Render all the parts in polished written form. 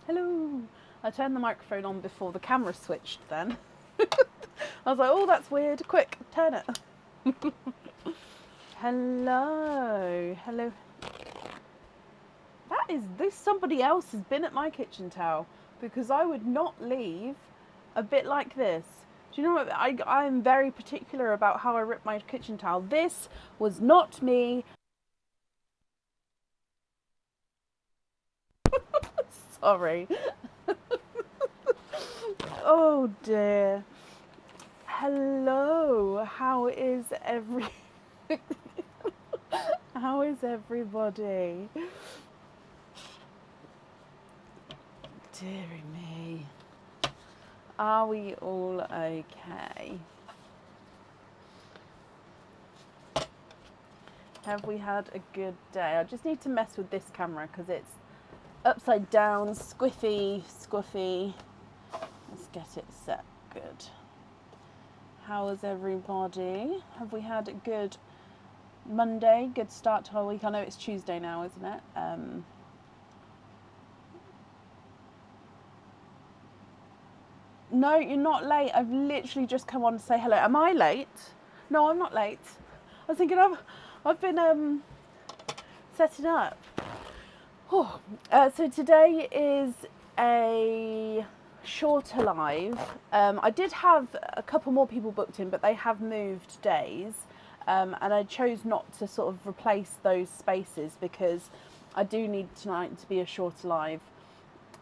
Hello. I turned the microphone on before the camera switched then. I was like, oh, that's weird. Quick, turn it. Hello. Hello. This somebody else has been at my kitchen towel because I would not leave a bit like this. Do you know what? I'm very particular about how I rip my kitchen towel. This was not me. Sorry. Oh dear. Hello. How is everybody? Deary me. Are we all okay? Have we had a good day? I just need to mess with this camera because it's upside down, squiffy. Let's get it set. Good. How is everybody? Have we had a good Monday? Good start to our week? I know it's Tuesday now, isn't it? No, you're not late. I've literally just come on to say hello. Am I late? No, I'm not late. I was thinking I've been setting up. Oh, so today is a shorter live. I did have a couple more people booked in, but they have moved days. And I chose not to sort of replace those spaces because I do need tonight to be a shorter live.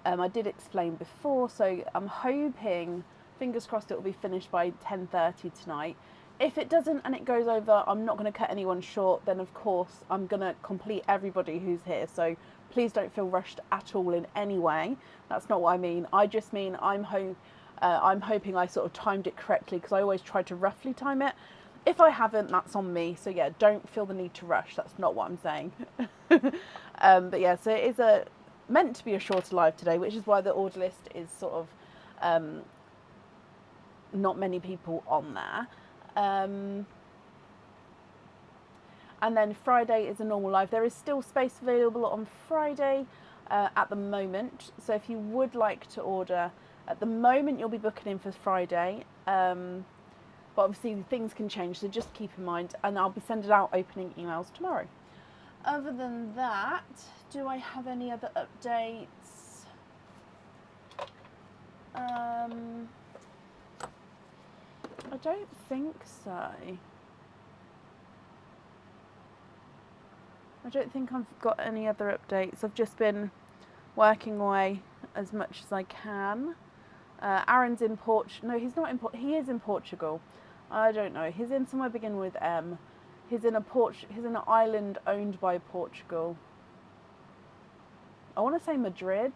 I did explain before, so I'm hoping, fingers crossed, it will be finished by 10:30 tonight. If it doesn't and it goes over, I'm not going to cut anyone short. Then of course I'm going to complete everybody who's here. So please don't feel rushed at all in any way. That's not what I mean. I just mean I'm hoping I sort of timed it correctly because I always try to roughly time it. If I haven't, that's on me. So yeah, don't feel the need to rush. That's not what I'm saying. But yeah, so it is meant to be a shorter live today, which is why the order list is sort of not many people on there. And then Friday is a normal live. There is still space available on Friday at the moment. So if you would like to order, at the moment you'll be booking in for Friday. But obviously things can change, so just keep in mind. And I'll be sending out opening emails tomorrow. Other than that, do I have any other updates? I don't think so. I don't think I've got any other updates. I've just been working away as much as I can. Aaron's in Portugal. No, he's not in Portugal. He is in Portugal. I don't know. He's in somewhere beginning with M. He's in an island owned by Portugal. I want to say Madrid.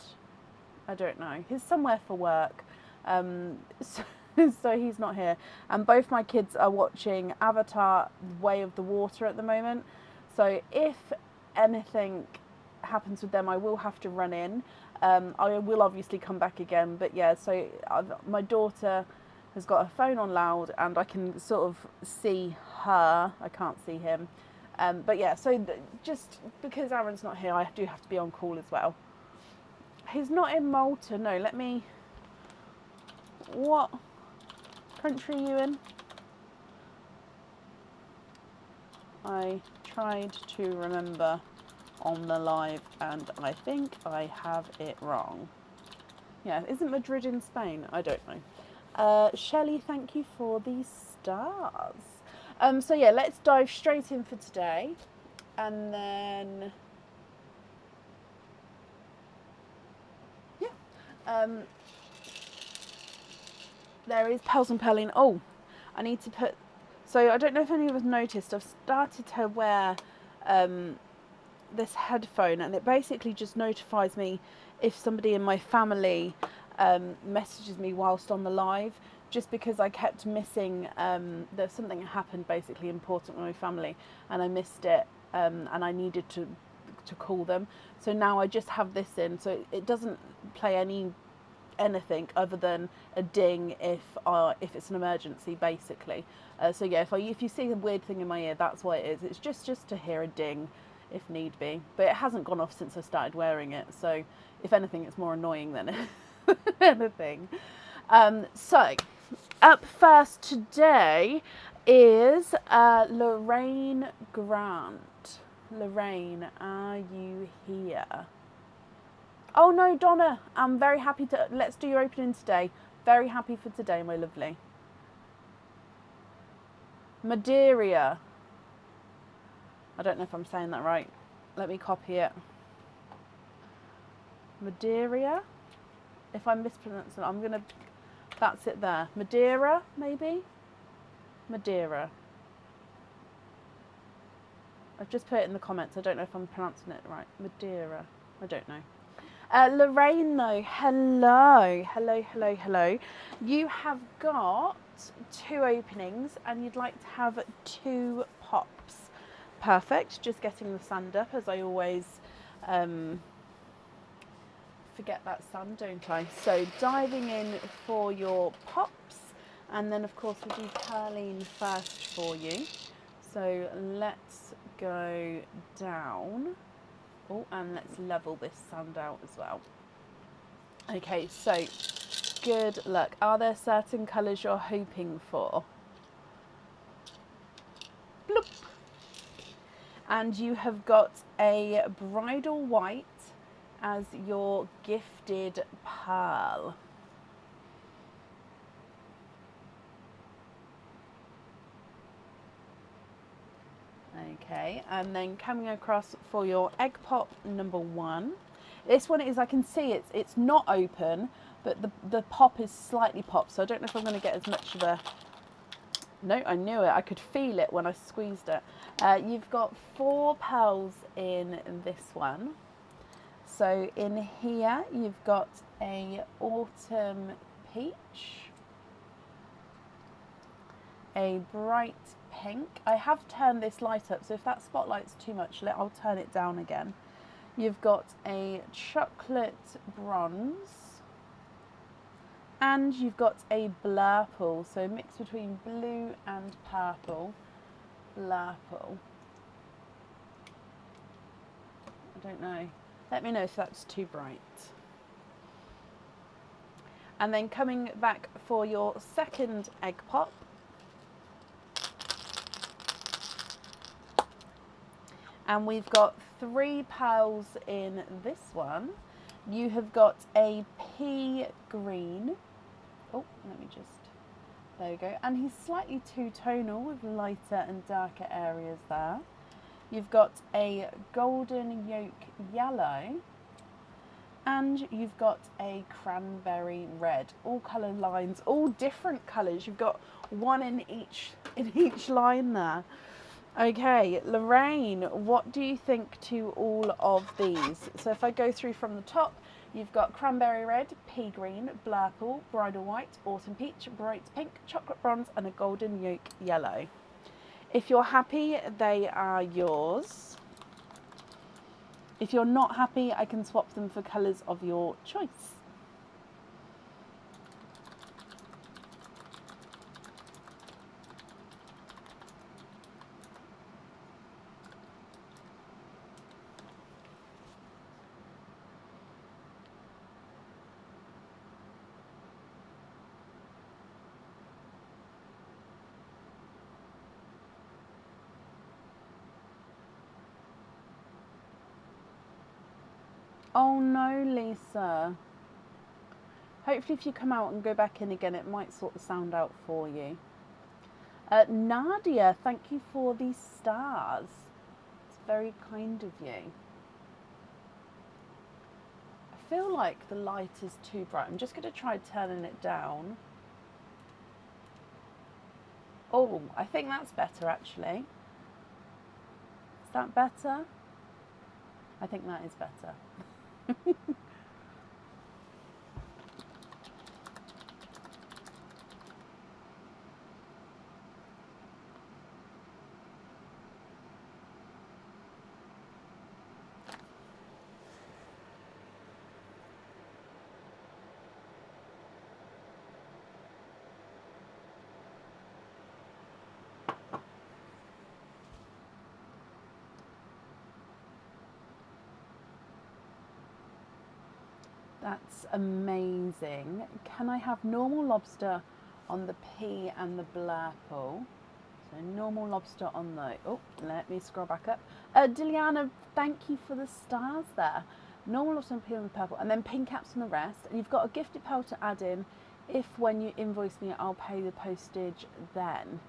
I don't know. He's somewhere for work. So he's not here. And both my kids are watching Avatar: Way of the Water at the moment. So if anything happens with them, I will have to run in. I will obviously come back again. But yeah, so my daughter has got her phone on loud and I can sort of see her. I can't see him. But yeah, so just because Aaron's not here, I do have to be on call as well. He's not in Malta. No, let me... What country are you in? I tried to remember on the live and I think I have it wrong. Yeah, isn't Madrid in Spain? I don't know. Shelley, thank you for the stars. So yeah, let's dive straight in for today. And then... Yeah. There is Pels and Perline. Oh, I need to put... So I don't know if any of us noticed, I've started to wear this headphone and it basically just notifies me if somebody in my family messages me whilst on the live, just because I kept missing, there's something that happened basically important with my family and I missed it and I needed to call them. So now I just have this in, so it doesn't play anything other than a ding if it's an emergency basically. So yeah, if you see a weird thing in my ear, that's what it is. It's just to hear a ding. if need be. But it hasn't gone off since I started wearing it, so if anything, it's more annoying than anything. So, up first today is Lorraine Grant. Lorraine, are you here? Oh no, Donna, I'm very happy to, let's do your opening today. Very happy for today, my lovely. Madeira. I don't know if I'm saying that right. Let me copy it. Madeira. If I'm mispronouncing it, I'm going to, that's it there. Madeira, maybe? Madeira. I've just put it in the comments. I don't know if I'm pronouncing it right. Madeira. I don't know. Lorraine, though, hello. Hello, hello, hello. You have got 2 openings and you'd like to have 2 pops. Perfect. Just getting the sand up, as I always forget that sand, don't I? So diving in for your pops, and then of course we'll do Perline first for you. So let's go down. Oh, and let's level this sand out as well. Okay, so good luck. Are there certain colours you're hoping for? Bloop. And you have got a bridal white as your gifted pearl. Okay, and then coming across for your egg pop number 1. This one is, I can see it's not open, but the pop is slightly popped, so I don't know if I'm going to get as much of a... No, I knew it. I could feel it when I squeezed it. You've got 4 pearls in this one. So in here you've got a autumn peach, a bright pink. I have turned this light up, so if that spotlight's too much, I'll turn it down again. You've got a chocolate bronze, and you've got a blurple, so mix between blue and purple. Blurple. I don't know. Let me know if that's too bright. And then coming back for your second egg pop. And we've got 3 pearls in this one. You have got a pea green. Oh, let me just, there we go. And he's slightly two-tonal with lighter and darker areas there. You've got a golden yolk yellow, and you've got a cranberry red. All colour lines, all different colours. You've got 1 in each line there. Okay, Lorraine, what do you think to all of these? So if I go through from the top, you've got cranberry red, pea green, blurple, bridal white, autumn peach, bright pink, chocolate bronze, and a golden yolk yellow. If you're happy, they are yours. If you're not happy, I can swap them for colours of your choice. Oh no, Lisa. Hopefully if you come out and go back in again, it might sort the sound out for you. Nadia, thank you for these stars. It's very kind of you. I feel like the light is too bright. I'm just going to try turning it down. Oh, I think that's better actually. Is that better? I think that is better. That's amazing. Can I have normal lobster on the P and the blurple? So normal lobster on the, oh, let me scroll back up. Diliana, thank you for the stars there. Normal lobster on the P and the purple, and then pink caps on the rest. And you've got a gifted pearl to add in. If when you invoice me, I'll pay the postage then.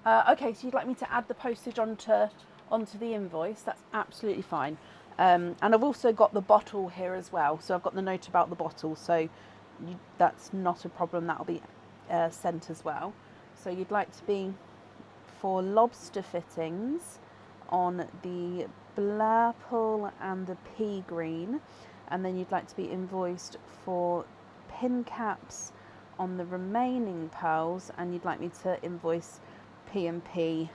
Okay, so you'd like me to add the postage onto the invoice? That's absolutely fine. And I've also got the bottle here as well. So I've got the note about the bottle. So that's not a problem. That'll be sent as well. So you'd like to be for lobster fittings on the blurple and the pea green. And then you'd like to be invoiced for pin caps on the remaining pearls. And you'd like me to invoice P&P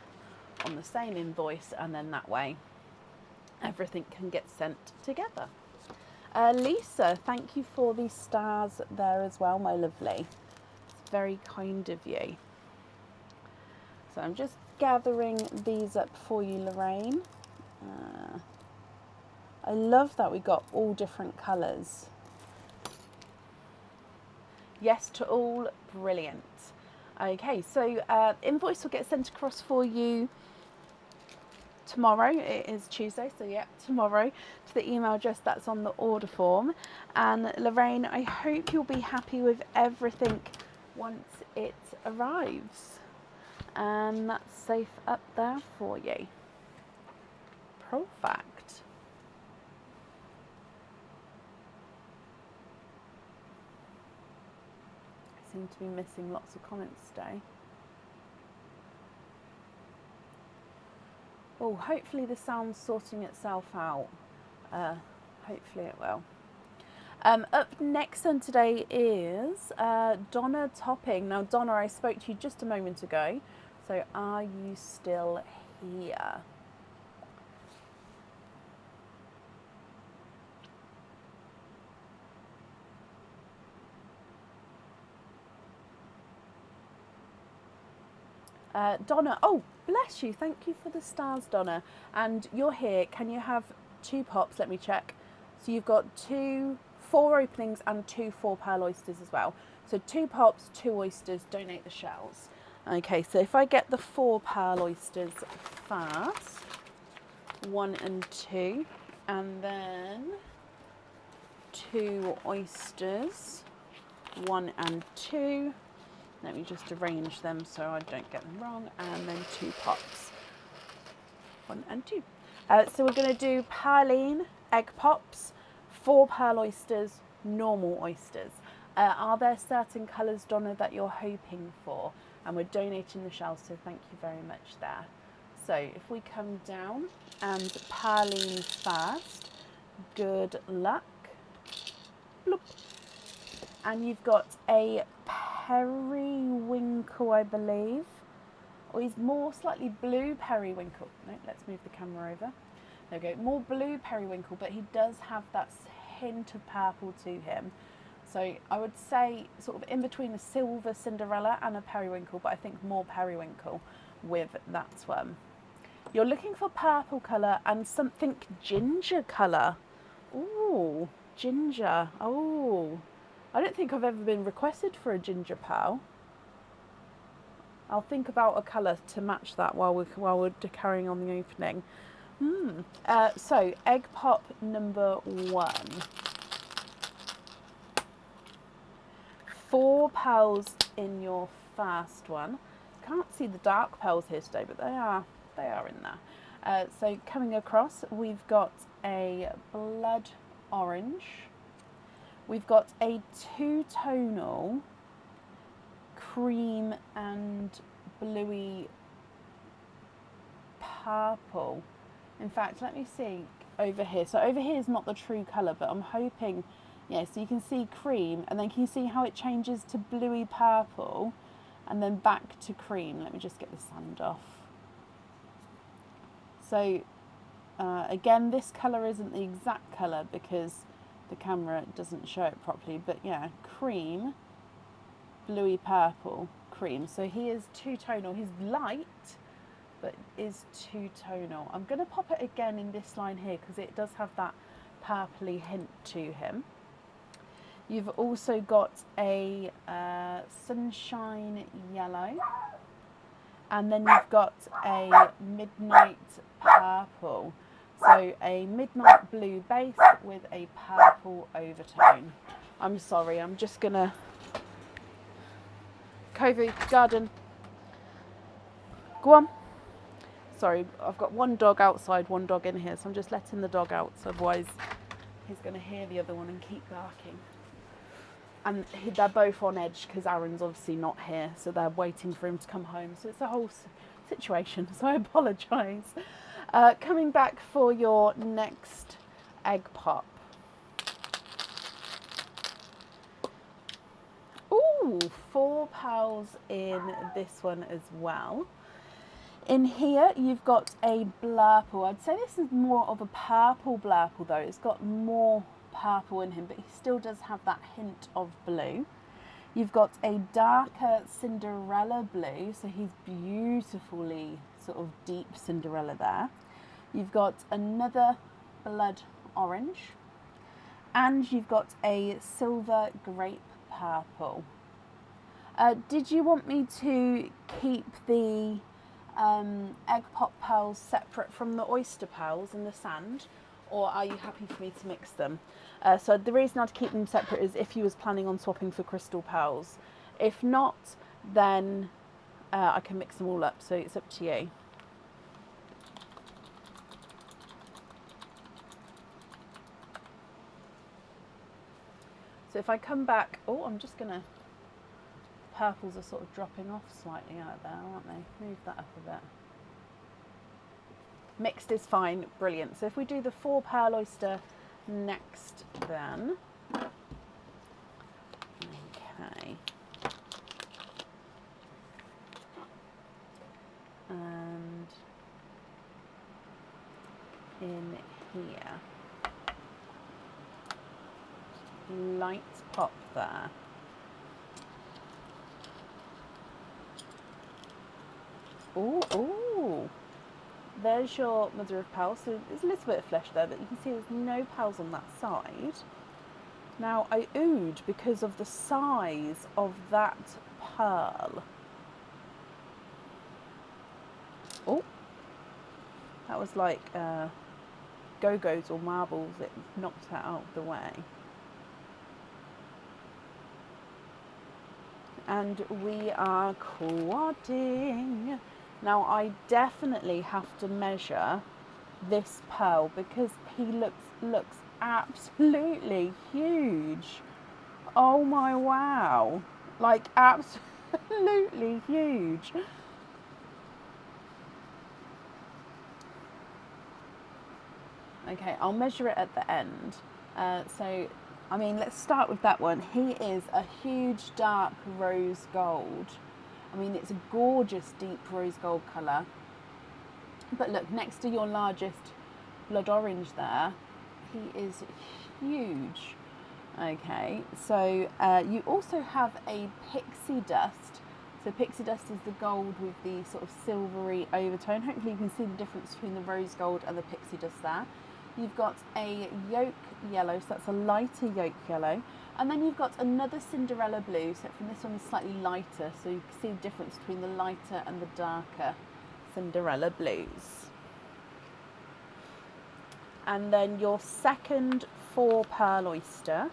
on the same invoice, and then that way everything can get sent together. Lisa, thank you for the stars there as well, my lovely. It's very kind of you. So I'm just gathering these up for you, Lorraine. I love that we got all different colours. Yes to all, brilliant. Okay, so invoice will get sent across for you tomorrow. It is Tuesday, so yeah, tomorrow, to the email address that's on the order form. And Lorraine, I hope you'll be happy with everything once it arrives. And that's safe up there for you. Perfect. Seem to be missing lots of comments today. Oh, hopefully the sound's sorting itself out. Hopefully it will. Up next on today is Donna Topping. Now, Donna, I spoke to you just a moment ago. So are you still here? Donna, oh, bless you. Thank you for the stars, Donna. And you're here. Can you have 2 pops? Let me check. So you've got 4 openings and 2 4-pearl oysters as well. So 2 pops, 2 oysters, donate the shells. Okay, so if I get the 4-pearl oysters first, 1 and 2, and then 2 oysters, 1 and 2. Let me just arrange them so I don't get them wrong. And then 2 pops, 1 and 2. So we're going to do pearline, egg pops, 4-pearl oysters, normal oysters. Are there certain colours, Donna, that you're hoping for? And we're donating the shells, so thank you very much there. So if we come down and pearline first, good luck. Bloop. And you've got a periwinkle, I believe. Or he's more slightly blue periwinkle. No, let's move the camera over. There we go. More blue periwinkle, but he does have that hint of purple to him. So I would say sort of in between a silver Cinderella and a periwinkle, but I think more periwinkle with that one. You're looking for purple colour and something ginger colour. Ooh, ginger. Oh, I don't think I've ever been requested for a ginger pearl. I'll think about a colour to match that while we're carrying on the opening. So egg pop number 1. 4 pearls in your first one. Can't see the dark pearls here today, but they are in there. So coming across, we've got a blood orange. We've got a 2-tonal cream and bluey purple. In fact, let me see over here. So over here is not the true colour, but I'm hoping, yeah, so you can see cream, and then can you see how it changes to bluey purple and then back to cream? Let me just get the sand off. So again, this colour isn't the exact colour because the camera doesn't show it properly, but yeah, cream, bluey purple, cream. So he is 2-tonal. He's light, but is 2-tonal. I'm going to pop it again in this line here because it does have that purpley hint to him. You've also got a sunshine yellow, and then you've got a midnight purple. So a midnight blue base with a purple overtone. I'm sorry, I'm just gonna... Covey, garden. Go on. Sorry, I've got one dog outside, one dog in here, so I'm just letting the dog out, so otherwise he's going to hear the other one and keep barking. And they're both on edge because Aaron's obviously not here, so they're waiting for him to come home. So it's a whole situation, so I apologise. Coming back for your next egg pop. Ooh, 4 pearls in this one as well. In here, you've got a blurple. I'd say this is more of a purple blurple though. It's got more purple in him, but he still does have that hint of blue. You've got a darker Cinderella blue, so he's beautifully sort of deep Cinderella there. You've got another blood orange, and you've got a silver grape purple. Did you want me to keep the egg pop pearls separate from the oyster pearls in the sand, or are you happy for me to mix them? So the reason I'd keep them separate is if you was planning on swapping for crystal pearls. If not, then I can mix them all up, so it's up to you. So if I come back, oh, I'm just gonna, purples are sort of dropping off slightly out there, aren't they? Move that up a bit. Mixed is fine, brilliant. So if we do the 4 pearl oyster next then. Okay. And in here. Light pop there. Ooh, ooh. There's your mother of pearl. So there's a little bit of flesh there, but you can see there's no pearls on that side. Now I oohed because of the size of that pearl. Oh, that was like go-go's or marbles. It knocked that out of the way. And we are quadding. Now I definitely have to measure this pearl because he looks absolutely huge. Oh my wow. Like absolutely huge. Okay, I'll measure it at the end. So, I mean, let's start with that one. He is a huge dark rose gold. I mean, it's a gorgeous deep rose gold colour. But look, next to your largest blood orange there, he is huge. Okay, so you also have a pixie dust. So pixie dust is the gold with the sort of silvery overtone. Hopefully you can see the difference between the rose gold and the pixie dust there. You've got a yolk yellow, so that's a lighter yolk yellow. And then you've got another Cinderella blue, so from this one is slightly lighter, so you can see the difference between the lighter and the darker Cinderella blues. And then your second 4 pearl oyster.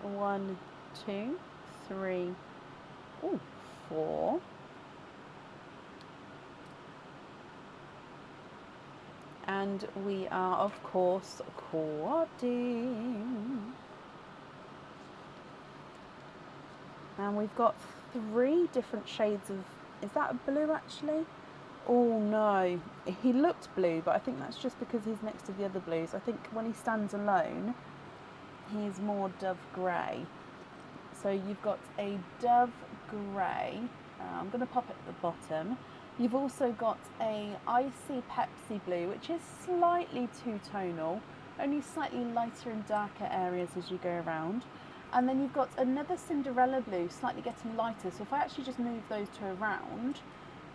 One, two, three, ooh, 4. And we are, of course, quadding. And we've got 3 different shades of, is that a blue actually? Oh no, he looked blue, but I think that's just because he's next to the other blues. I think when he stands alone, he's more dove grey. So you've got a dove grey. I'm going to pop it at the bottom. You've also got a icy Pepsi blue, which is slightly two-tonal, only slightly lighter and darker areas as you go around. And then you've got another Cinderella blue, slightly getting lighter. So if I actually just move those two around,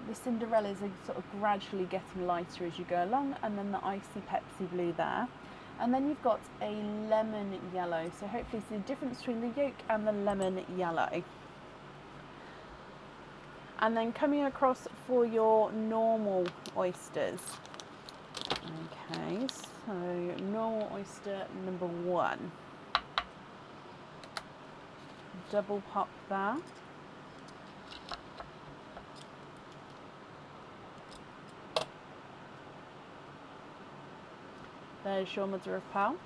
the Cinderellas are sort of gradually getting lighter as you go along, and then the icy Pepsi blue there. And then you've got a lemon yellow. So hopefully see the difference between the yolk and the lemon yellow. And then coming across for your normal oysters. Okay, so normal oyster number 1. Double pop there. There's your mother of pearl.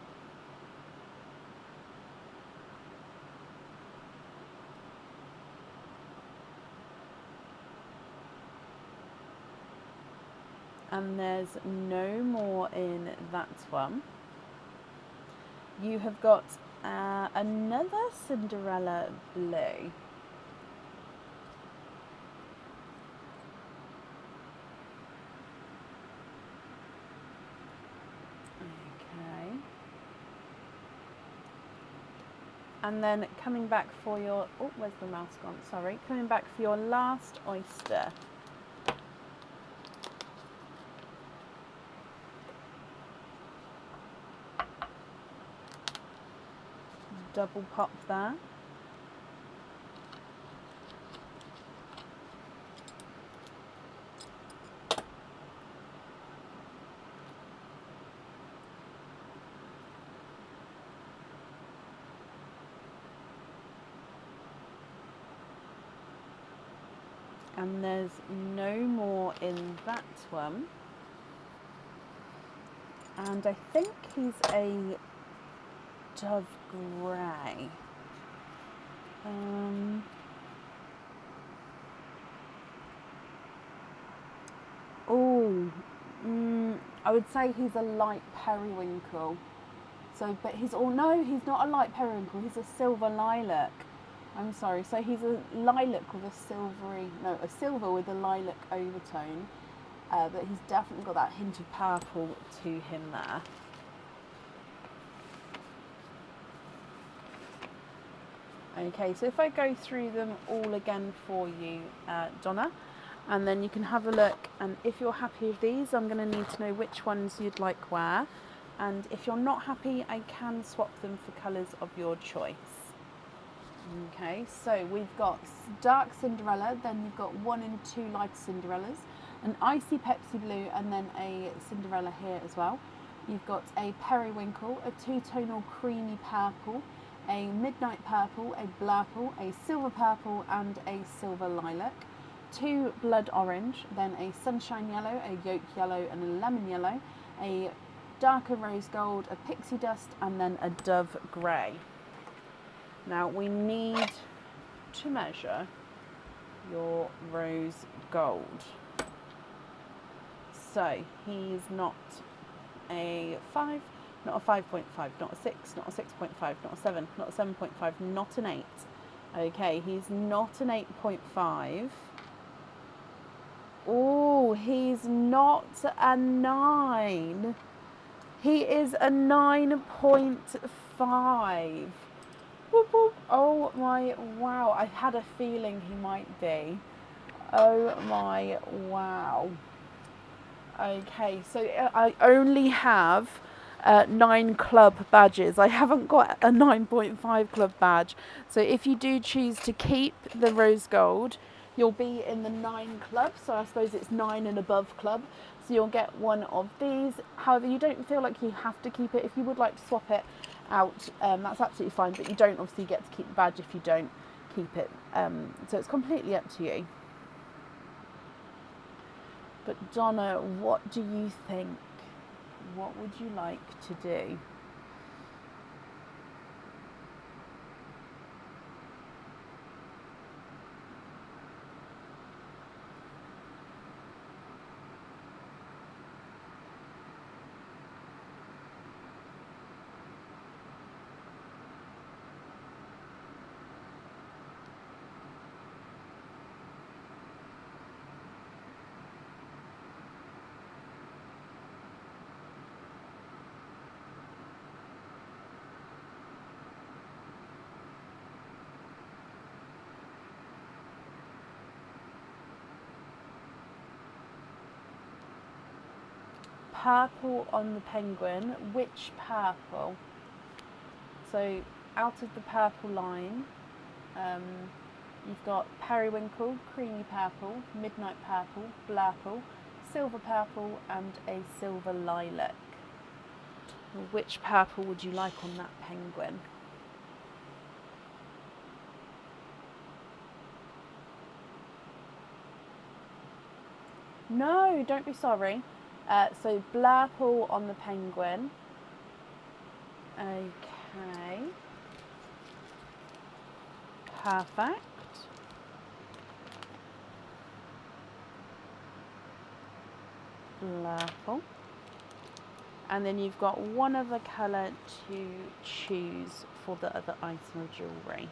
And there's no more in that one. You have got another Cinderella blue. Okay. And then coming back for your, oh, where's the mouse gone? Sorry. Coming back for your last oyster. Double pop there. And there's no more in that one. And I think he's a dove grey. I would say he's a light periwinkle. So, but he's, oh no, he's not a light periwinkle, he's a silver lilac. I'm sorry, so he's a lilac with a silvery, no, a silver with a lilac overtone. But he's definitely got that hint of purple to him there. Okay, so if I go through them all again for you, Donna, and then you can have a look, and if you're happy with these, I'm going to need to know which ones you'd like where, and if you're not happy, I can swap them for colours of your choice. Okay, so we've got dark Cinderella, then you've got 1 and 2 light Cinderellas, an icy Pepsi blue, and then a Cinderella here as well. You've got a periwinkle, a two-tonal creamy purple, a midnight purple, a blurple, a silver purple, and a silver lilac. 2 blood orange, then a sunshine yellow, a yolk yellow, and a lemon yellow, a darker rose gold, a pixie dust, and then a dove grey. Now we need to measure your rose gold. So he's not a 5, not a 5.5, not a 6, not a 6.5, not a 7, not a 7.5, not an 8. Okay, he's not an 8.5. Oh, he's not a 9. He is a 9.5. Whoop, whoop. Oh my, wow. I had a feeling he might be. Oh my, wow. Okay, so I only have 9 club badges. I haven't got a 9.5 club badge. So if you do choose to keep the rose gold, you'll be in the 9 club. So I suppose it's 9 and above club. So you'll get one of these. However, you don't feel like you have to keep it. If you would like to swap it out, that's absolutely fine. But you don't obviously get to keep the badge if you don't keep it. So it's completely up to you. But Donna, what do you think? What would you like to do? purple on the penguin. Which purple? So out of the purple line, you've got periwinkle, creamy purple, midnight purple, blurple, silver purple, and a silver lilac. Which purple would you like on that penguin? No, don't be sorry. So blurple on the penguin. Okay. Perfect. Blurple. And then you've got one other colour to choose for the other item of jewellery.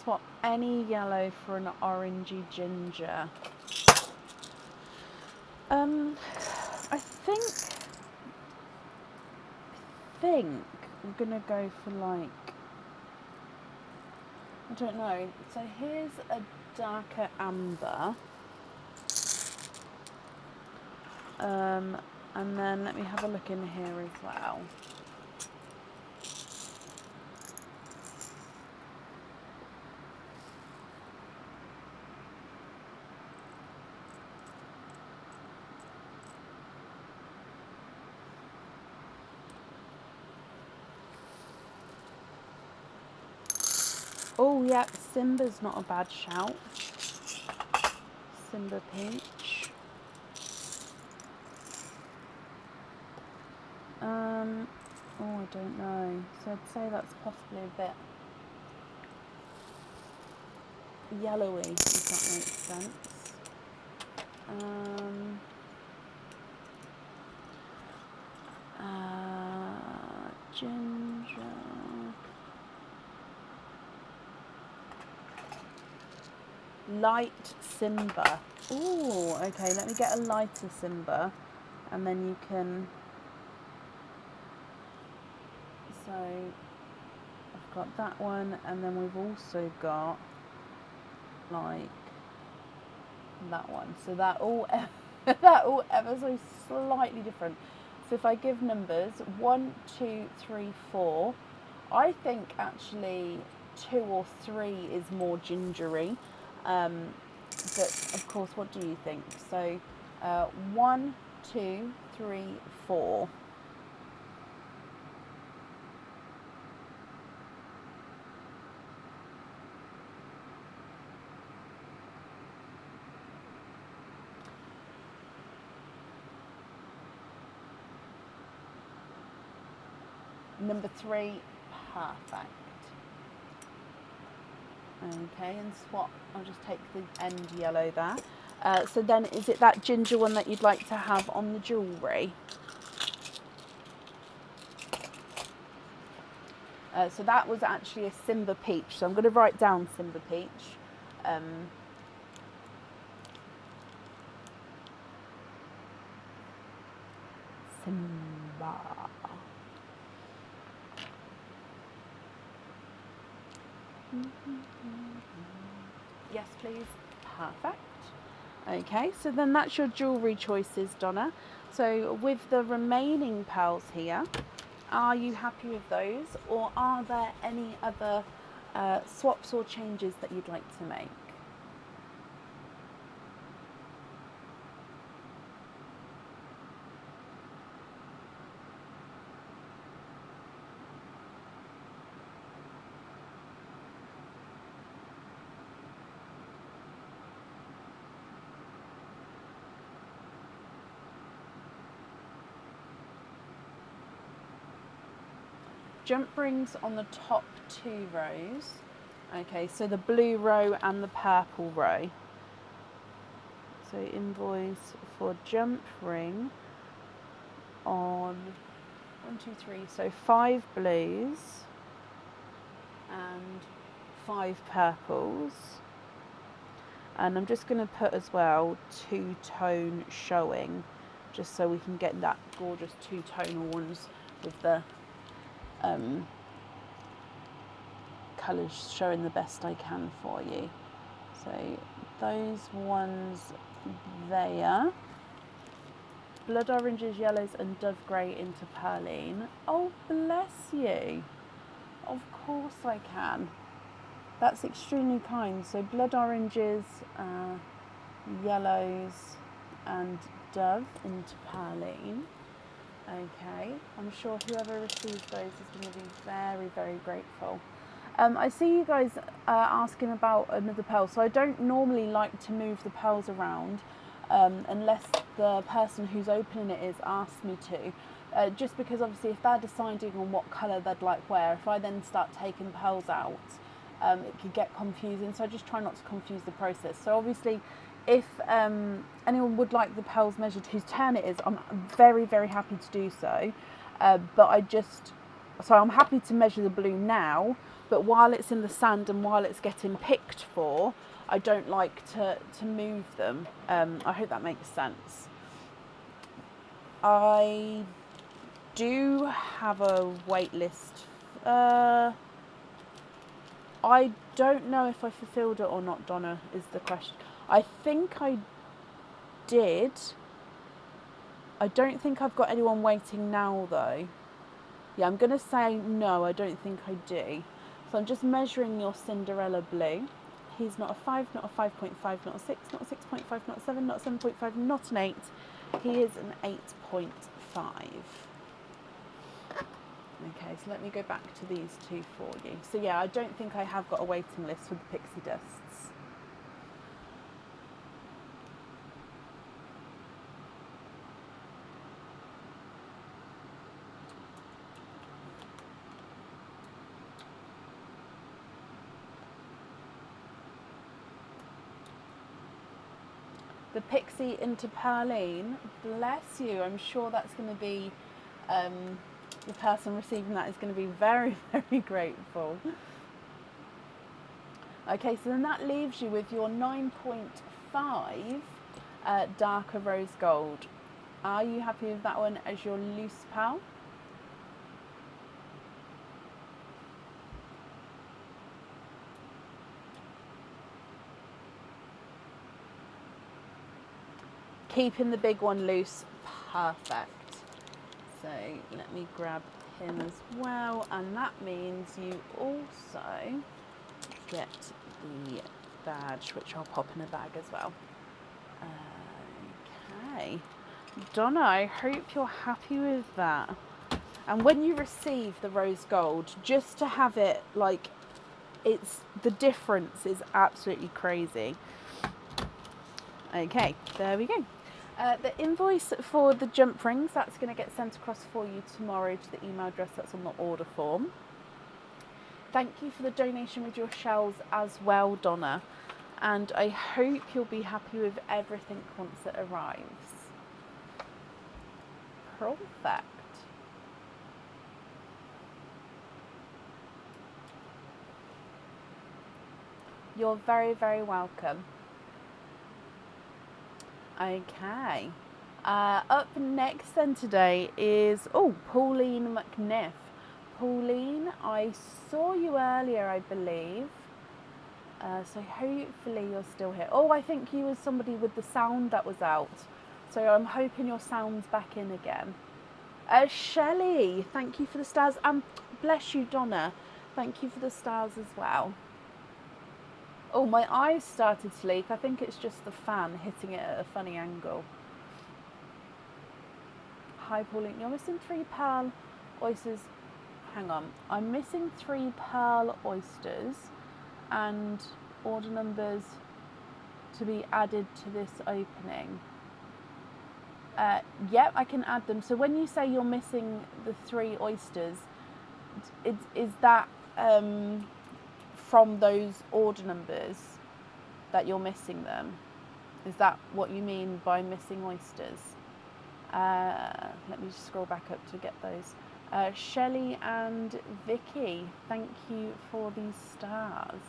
Swap any yellow for an orangey ginger. I think I'm gonna go for like, I don't know. So here's a darker amber. And then let me have a look in here as well. Oh yeah, Simba's not a bad shout. Simba peach. Oh, I don't know. So I'd say that's possibly a bit yellowy, if that makes sense. Ginger. Light Simba. Ooh, okay, let me get a lighter Simba, and then you can. So I've got that one, and then we've also got like that one. So that all ever so slightly different. So if I give numbers 1, 2, 3, 4, I think actually 2 or 3 is more gingery. But of course, what do you think? So 1, 2, 3, 4. Number 3, perfect. Okay, and swap. I'll just take the end yellow there. So then, is it that ginger one that you'd like to have on the jewellery? So that was actually a Simba peach. So I'm going to write down Simba peach. Simba. Yes, please. Perfect. Okay, so then that's your jewellery choices, Donna. So with the remaining pearls here, are you happy with those, or are there any other swaps or changes that you'd like to make? jump rings on the top 2 rows. Okay, so the blue row and the purple row. So invoice for jump ring on 1, 2, 3, so 5 blues and 5 purples. And I'm just going to put as well 2-tone showing, just so we can get that gorgeous 2-tonal ones with the colours showing the best I can for you. So those ones there. Blood oranges, yellows and dove grey into Perline. Oh, bless you. Of course I can. That's extremely kind. So blood oranges, yellows and dove into Perline. Okay, I'm sure whoever receives those is going to be very, very grateful. I see you guys asking about another pearl. So I don't normally like to move the pearls around unless the person who's opening it is asked me to. Just because obviously if they're deciding on what colour they'd like wear, if I then start taking pearls out, it could get confusing. So I just try not to confuse the process. So obviously if anyone would like the pearls measured whose turn it is, I'm very, very happy to do so. So I'm happy to measure the blue now, but while it's in the sand and while it's getting picked for, I don't like to move them. I hope that makes sense. I do have a wait list. I don't know if I fulfilled it or not, Donna, is the question. I think I did. I don't think I've got anyone waiting now, though. Yeah, I'm going to say no, I don't think I do. So I'm just measuring your Cinderella blue. He's not a 5, not a 5.5, not a 6, not a 6.5, not a 7, not a 7.5, not an 8. He is an 8.5. Okay, so let me go back to these two for you. So yeah, I don't think I have got a waiting list for the pixie dusts. The pixie into Perline, bless you. I'm sure that's going to be, the person receiving that is going to be very, very grateful. Okay, so then that leaves you with your 9.5 darker rose gold. Are you happy with that one as your loose pearl? Keeping the big one loose, perfect. So let me grab him as well, and that means you also get the badge, which I'll pop in a bag as well. Okay, Donna, I hope you're happy with that. And when you receive the rose gold, just to have it like, the difference is absolutely crazy. Okay, there we go. The invoice for the jump rings, that's going to get sent across for you tomorrow to the email address that's on the order form. Thank you for the donation with your shells as well, Donna. And I hope you'll be happy with everything once it arrives. Perfect. You're very, very welcome. Okay. Up next then today is, Pauline McNiff. Pauline, I saw you earlier, I believe. So hopefully you're still here. Oh, I think you was somebody with the sound that was out. So I'm hoping your sound's back in again. Shelley, thank you for the stars. Bless you, Donna. Thank you for the stars as well. Oh, my eyes started to leak. I think it's just the fan hitting it at a funny angle. Hi, Pauline. You're missing 3 pearl oysters. Hang on. I'm missing 3 pearl oysters and order numbers to be added to this opening. Yep, I can add them. So when you say you're missing the 3 oysters, is that from those order numbers that you're missing them? Is that what you mean by missing oysters? Let me just scroll back up to get those. Shelley and Vicky, thank you for these stars.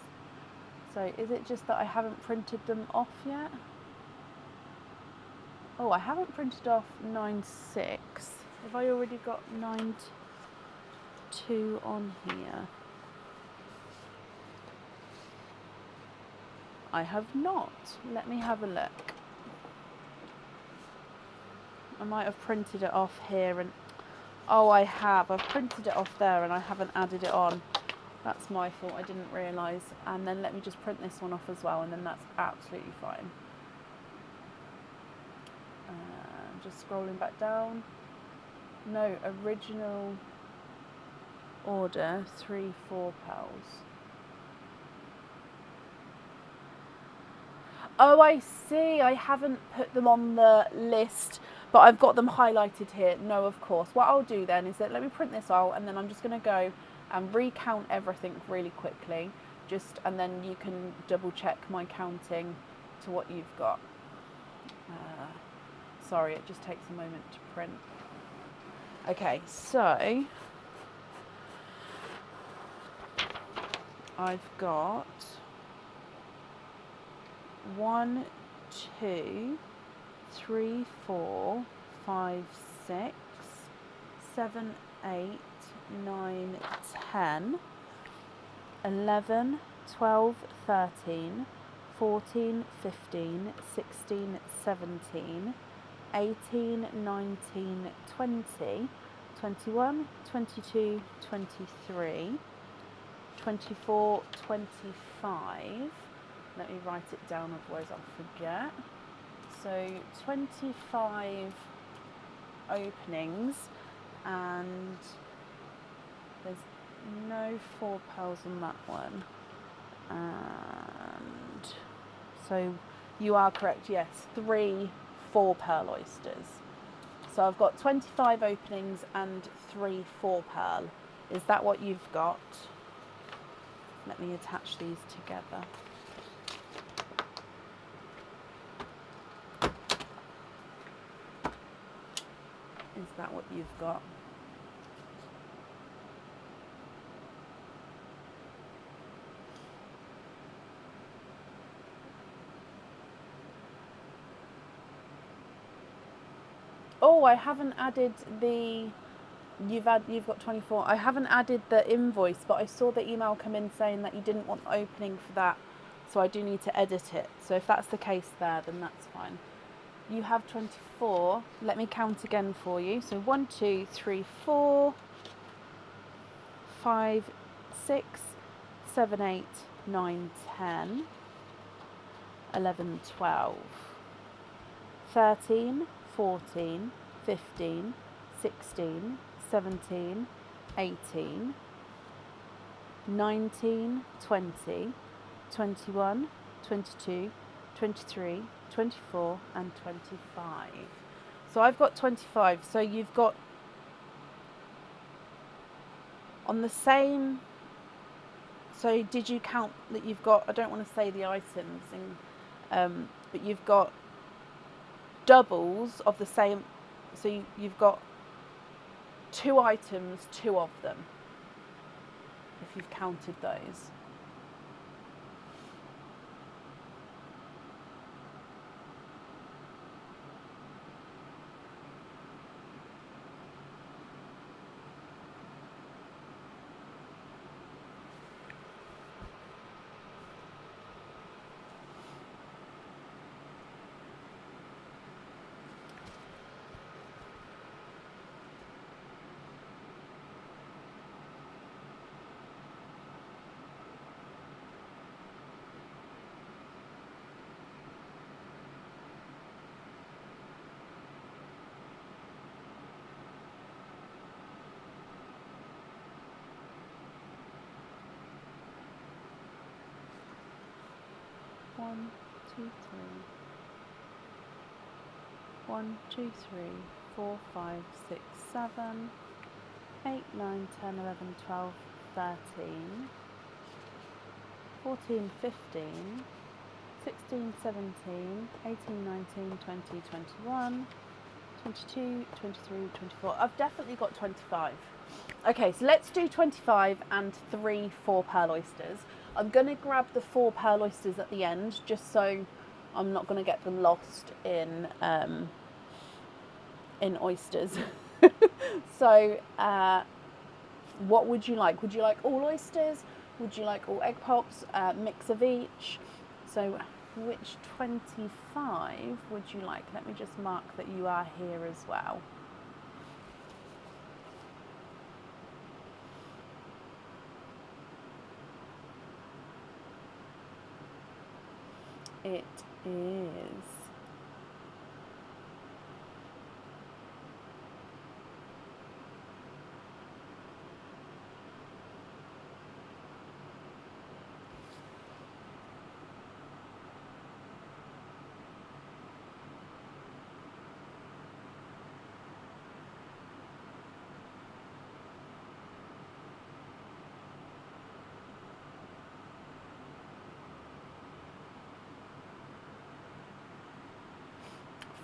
So is it just that I haven't printed them off yet? Oh, I haven't printed off 9.6. Have I already got 9.2 on here? I have not. Let me have a look. I might have printed it off here and... Oh, I have. I've printed it off there and I haven't added it on. That's my fault. I didn't realise. And then let me just print this one off as well, and then that's absolutely fine. Just scrolling back down. No, original order, 3 £4. Oh, I see. I haven't put them on the list, but I've got them highlighted here. No, of course. What I'll do then is that let me print this out, and then I'm just going to go and recount everything really quickly, and then you can double check my counting to what you've got. Sorry, it just takes a moment to print. Okay, so I've got 1, 2, 3, 4, 5, 6, 7, 8, 9, 10, 11, 12, 13, 14, 15, 16, 17, 18, 19, 20, 21, 22, 23, 24, 25. Let me write it down, otherwise I'll forget. So 25 openings, and there's no £4 on that one. And so you are correct, yes, 3 4-pearl oysters. So I've got 25 openings and 3 4-pearl. Is that what you've got? Let me attach these together. Is that what you've got? Oh, I haven't added the... You've got 24. I haven't added the invoice, but I saw the email come in saying that you didn't want the opening for that, so I do need to edit it. So if that's the case there, then that's fine. You have 24. Let me count again for you. So 1, 2, 3, 4, 5, 6, 7, 8, 9, 10, 11, 12, 13, 14, 15, 16, 17, 18, 19, 20, 21, 22, 23, 24 and 25. So I've got 25. So you've got on the same... So did you count that you've got... I don't want to say the items, but you've got doubles of the same... So you've got 2 items, 2 of them, if you've counted those. One, two, 3, 1, 2, 3, 4, 5, 6, 7, 8, 9, 10, 11, 12, 13, 14, 15, 16, 17, 18, 19, 20, 21, 22, 23, 24. I've definitely got 25. Okay, so let's do 25 and 3 4-pearl oysters. I'm going to grab the 4-pearl oysters at the end, just so I'm not going to get them lost in oysters. So, what would you like? Would you like all oysters? Would you like all egg pops? Mix of each. So, which 25 would you like? Let me just mark that you are here as well. It is.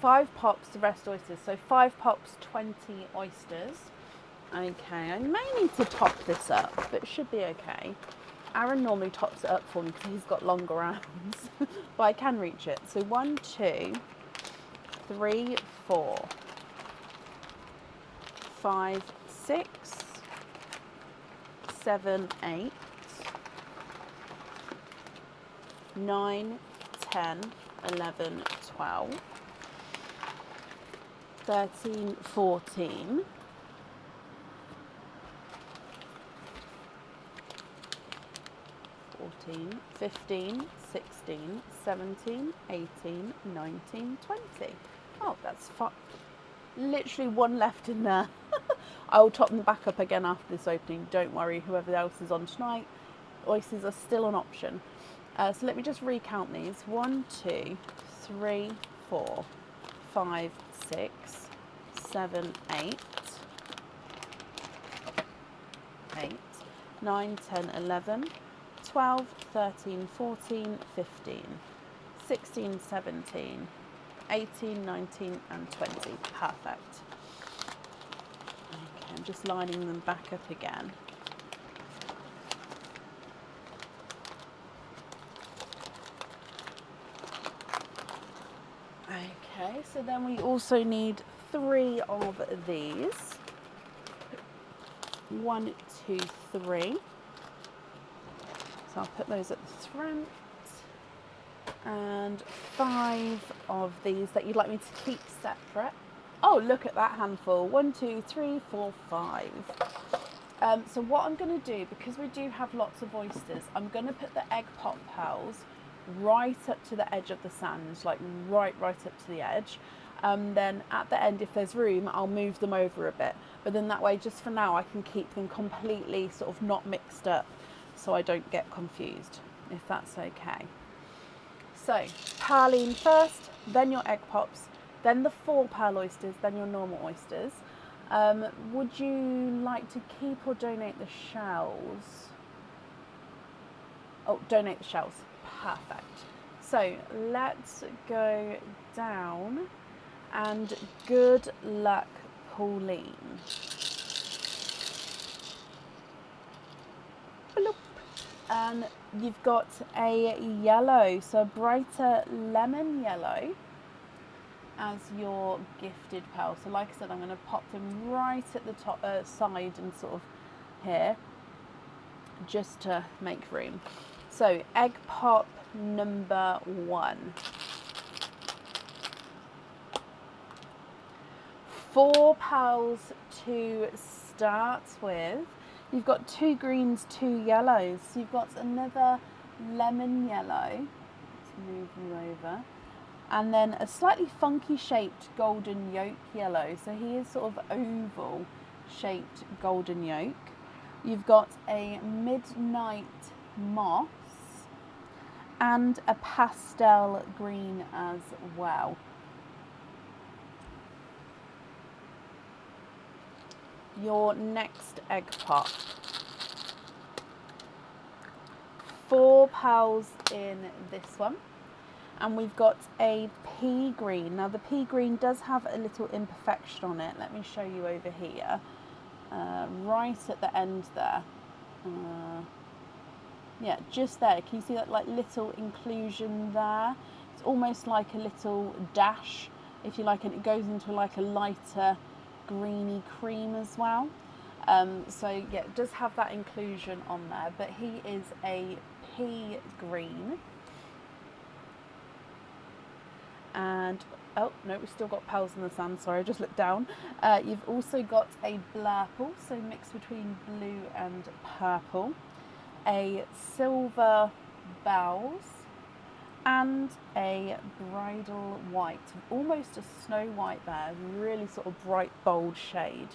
Five pops, the rest oysters. So 5 pops, 20 oysters. Okay, I may need to top this up, but it should be okay. Aaron normally tops it up for me because he's got longer arms, but I can reach it. So 1, 2, 3, 4, 5, 6, 7, 8, 9, 10, 11, 12, 13, 14, 15, 16, 17, 18, 19, 20. Oh, that's fun. Literally one left in there. I will top them back up again after this opening. Don't worry, whoever else is on tonight, oysters are still an option. So let me just recount these. 1, 2, 3, 4, 5, 6, 7, 8, 9, 10, 11, 12, 13, 14, 15, 16, 17, 18, 19 and 20. Perfect. Okay, I'm just lining them back up again. Okay, so then we also need 3 of these. 1, 2, 3. So I'll put those at the front. And 5 of these that you'd like me to keep separate. Oh, look at that handful. 1, 2, 3, 4, 5. So what I'm going to do, because we do have lots of oysters, I'm going to put the egg pop pearls right up to the edge of the sand, like right up to the edge. Then at the end, if there's room, I'll move them over a bit. But then that way, just for now, I can keep them completely sort of not mixed up so I don't get confused, if that's okay. So, pearline first, then your egg pops, then the 4 pearl oysters, then your normal oysters. Would you like to keep or donate the shells? Oh, donate the shells. Perfect. So, let's go down, and good luck, Pauline. Bloop. And you've got a yellow, so a brighter lemon yellow as your gifted pearl. So like I said, I'm going to pop them right at the top side and sort of here, just to make room. So egg pop number 1. 4 pearls to start with. You've got 2 greens, 2 yellows. So you've got another lemon yellow. Let's move you over. And then a slightly funky shaped golden yolk yellow. So he is sort of oval shaped golden yolk. You've got a midnight moss and a pastel green as well. Your next egg pot. 4 pearls in this one. And we've got a pea green. Now the pea green does have a little imperfection on it. Let me show you over here. Right at the end there. Yeah, just there. Can you see that like little inclusion there? It's almost like a little dash, if you like, and it goes into like a lighter greeny cream as well. So yeah, it does have that inclusion on there, but he is a pea green. And oh no, we've still got pearls in the sand, sorry, I just looked down. You've also got a blurple, so mixed between blue and purple, a silver bells, and a bridal white, almost a snow white there, really sort of bright bold shade.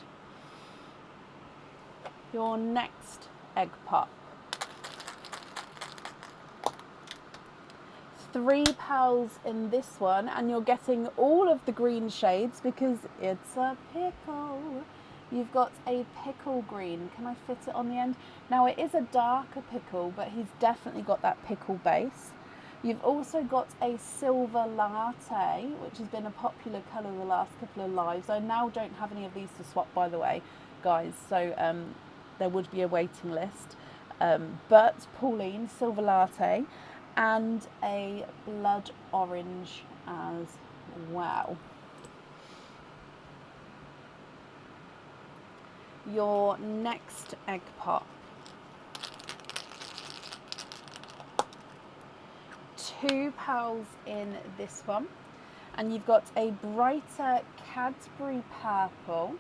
Your next egg pot. 3 pearls in this one, and you're getting all of the green shades because it's a pickle. You've got a pickle green. Can I fit it on the end? Now it is a darker pickle, but he's definitely got that pickle base. You've also got a silver latte, which has been a popular colour the last couple of lives. I now don't have any of these to swap, by the way, guys, so there would be a waiting list. But Pauline, silver latte, and a blood orange as well. Your next egg pot. 2 pearls in this one, and you've got a brighter Cadbury purple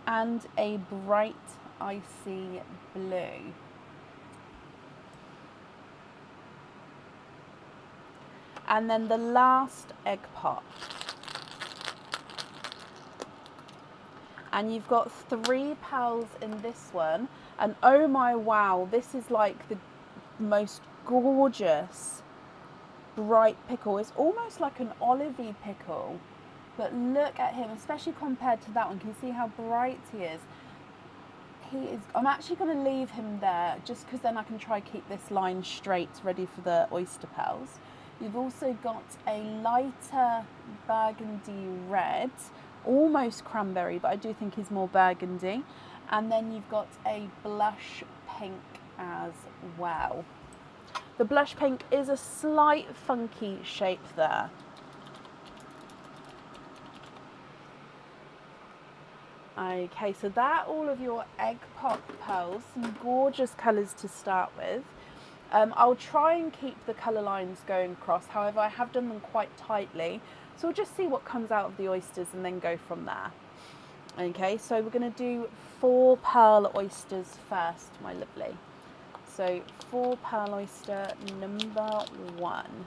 and a bright icy blue. And then the last egg pot. And you've got 3 pearls in this one. And oh my wow, this is like the most gorgeous bright pickle. It's almost like an olivey pickle. But look at him, especially compared to that one. Can you see how bright he is? I'm actually going to leave him there just because then I can try keep this line straight, ready for the oyster pearls. You've also got a lighter burgundy red, almost cranberry, but I do think he's more burgundy. And then you've got a blush pink as well. The blush pink is a slight funky shape there. Okay, so that all of your egg pot pearls, some gorgeous colours to start with. I'll try and keep the colour lines going across, however I have done them quite tightly, so we'll just see what comes out of the oysters and then go from there. Okay, so we're going to do 4 pearl oysters first, my lovely. So 4 pearl oyster number 1.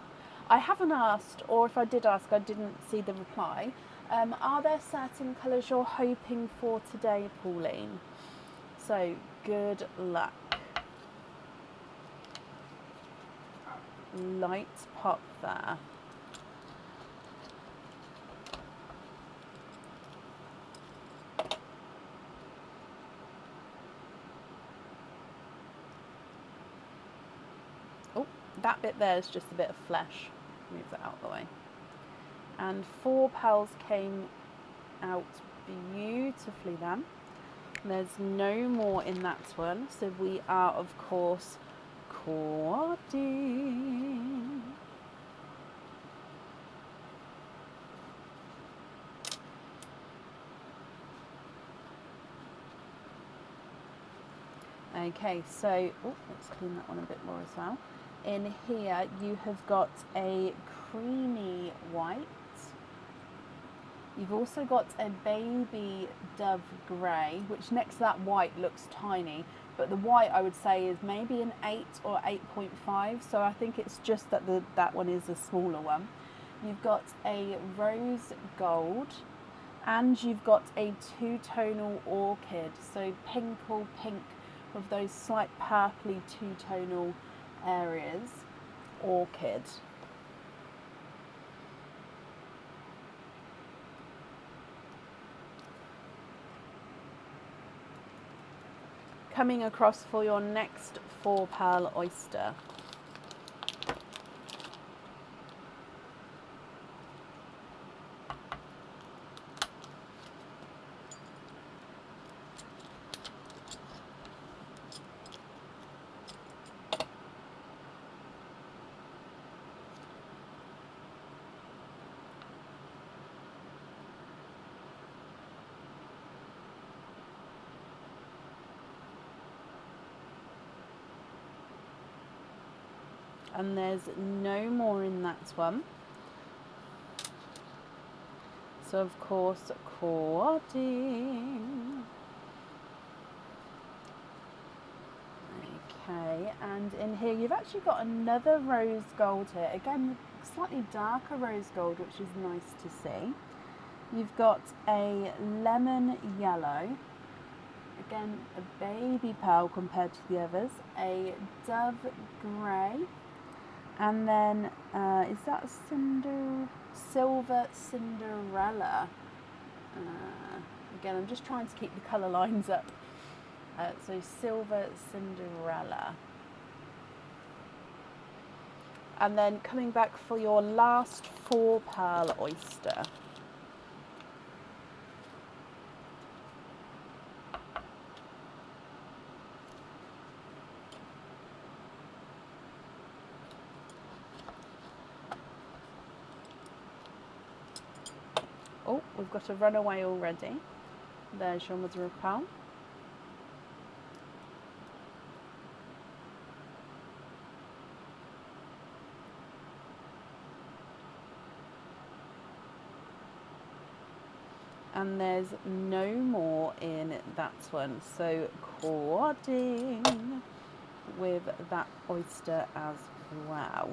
I haven't asked, or if I did ask I didn't see the reply, are there certain colours you're hoping for today, Pauline? So good luck. Light pop there. Oh, that bit there is just a bit of flesh. Move that out of the way. And 4 pearls came out beautifully then. There's no more in that one, so we are of course cording. Okay, so let's clean that one a bit more as well. In here you have got a creamy white. You've also got a baby dove grey, which next to that white looks tiny, but the white I would say is maybe an 8 or 8.5, so I think it's just that that one is a smaller one. You've got a rose gold, and you've got a 2-tonal orchid, so pinkle pink with those slight purpley 2-tonal areas, orchid. Coming across for your next 4-pearl oyster. And there's no more in that one. So of course, cording. Okay, and in here you've actually got another rose gold here. Again, slightly darker rose gold, which is nice to see. You've got a lemon yellow. Again, a baby pearl compared to the others. A dove grey. And then, is that a silver Cinderella? Again, I'm just trying to keep the colour lines up. So silver Cinderella. And then coming back for your last 4-pearl oyster. Oh, we've got a runaway already. There's your mother of pearl. And there's no more in that one. So cording with that oyster as well.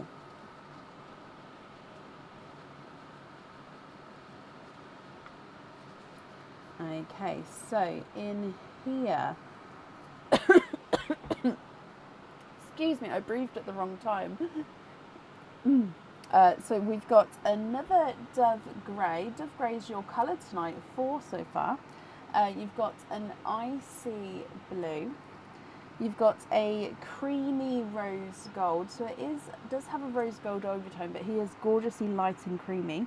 Okay, so in here, excuse me, I breathed at the wrong time. So we've got another dove grey. Dove grey is your colour tonight, 4 so far. You've got an icy blue. You've got a creamy rose gold. So it does have a rose gold overtone, but he is gorgeously light and creamy.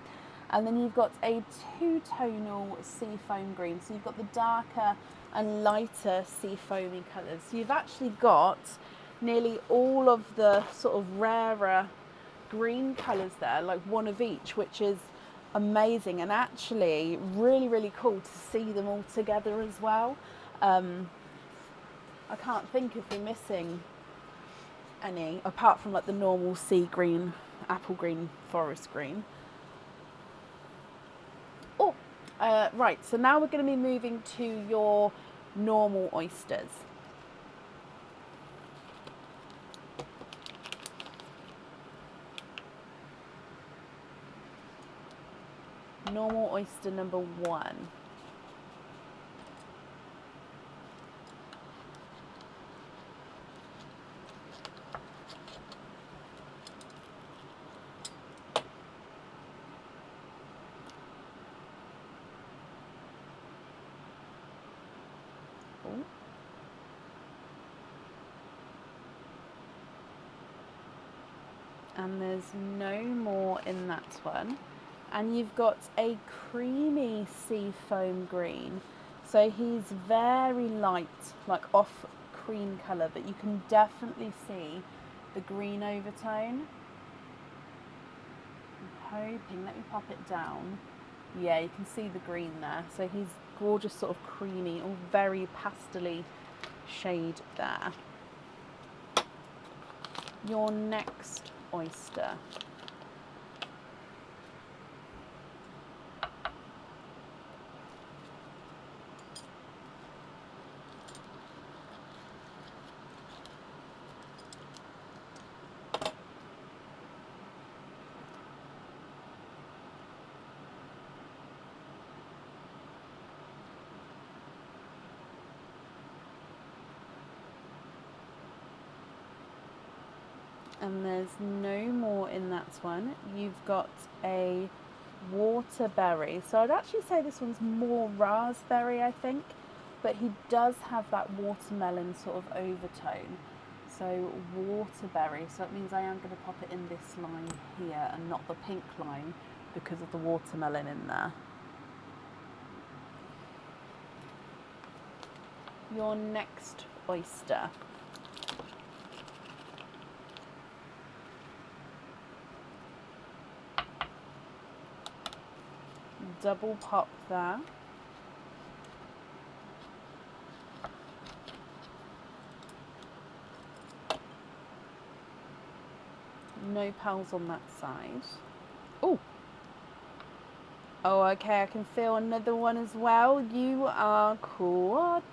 And then you've got a 2-tonal sea foam green. So you've got the darker and lighter sea foamy colours. So you've actually got nearly all of the sort of rarer green colours there, like one of each, which is amazing and actually really, really cool to see them all together as well. I can't think if we're missing any, apart from like the normal sea green, apple green, forest green. Right, so now we're going to be moving to your normal oysters. Normal oyster number 1. And there's no more in that one. And you've got a creamy sea foam green. So he's very light, like off cream colour, but you can definitely see the green overtone. I'm hoping, let me pop it down. Yeah, you can see the green there. So he's gorgeous, sort of creamy, or very pastel-y shade there. Your next oyster. And there's no more in that one. You've got a waterberry. So I'd actually say this one's more raspberry, I think. but he does have that watermelon sort of overtone. So waterberry, so that means I am going to pop it in this line here and not the pink line because of the watermelon in there. Your next oyster. Double pop there. No pals on that side. Oh. Oh, okay, I can feel another one as well. You are quadding.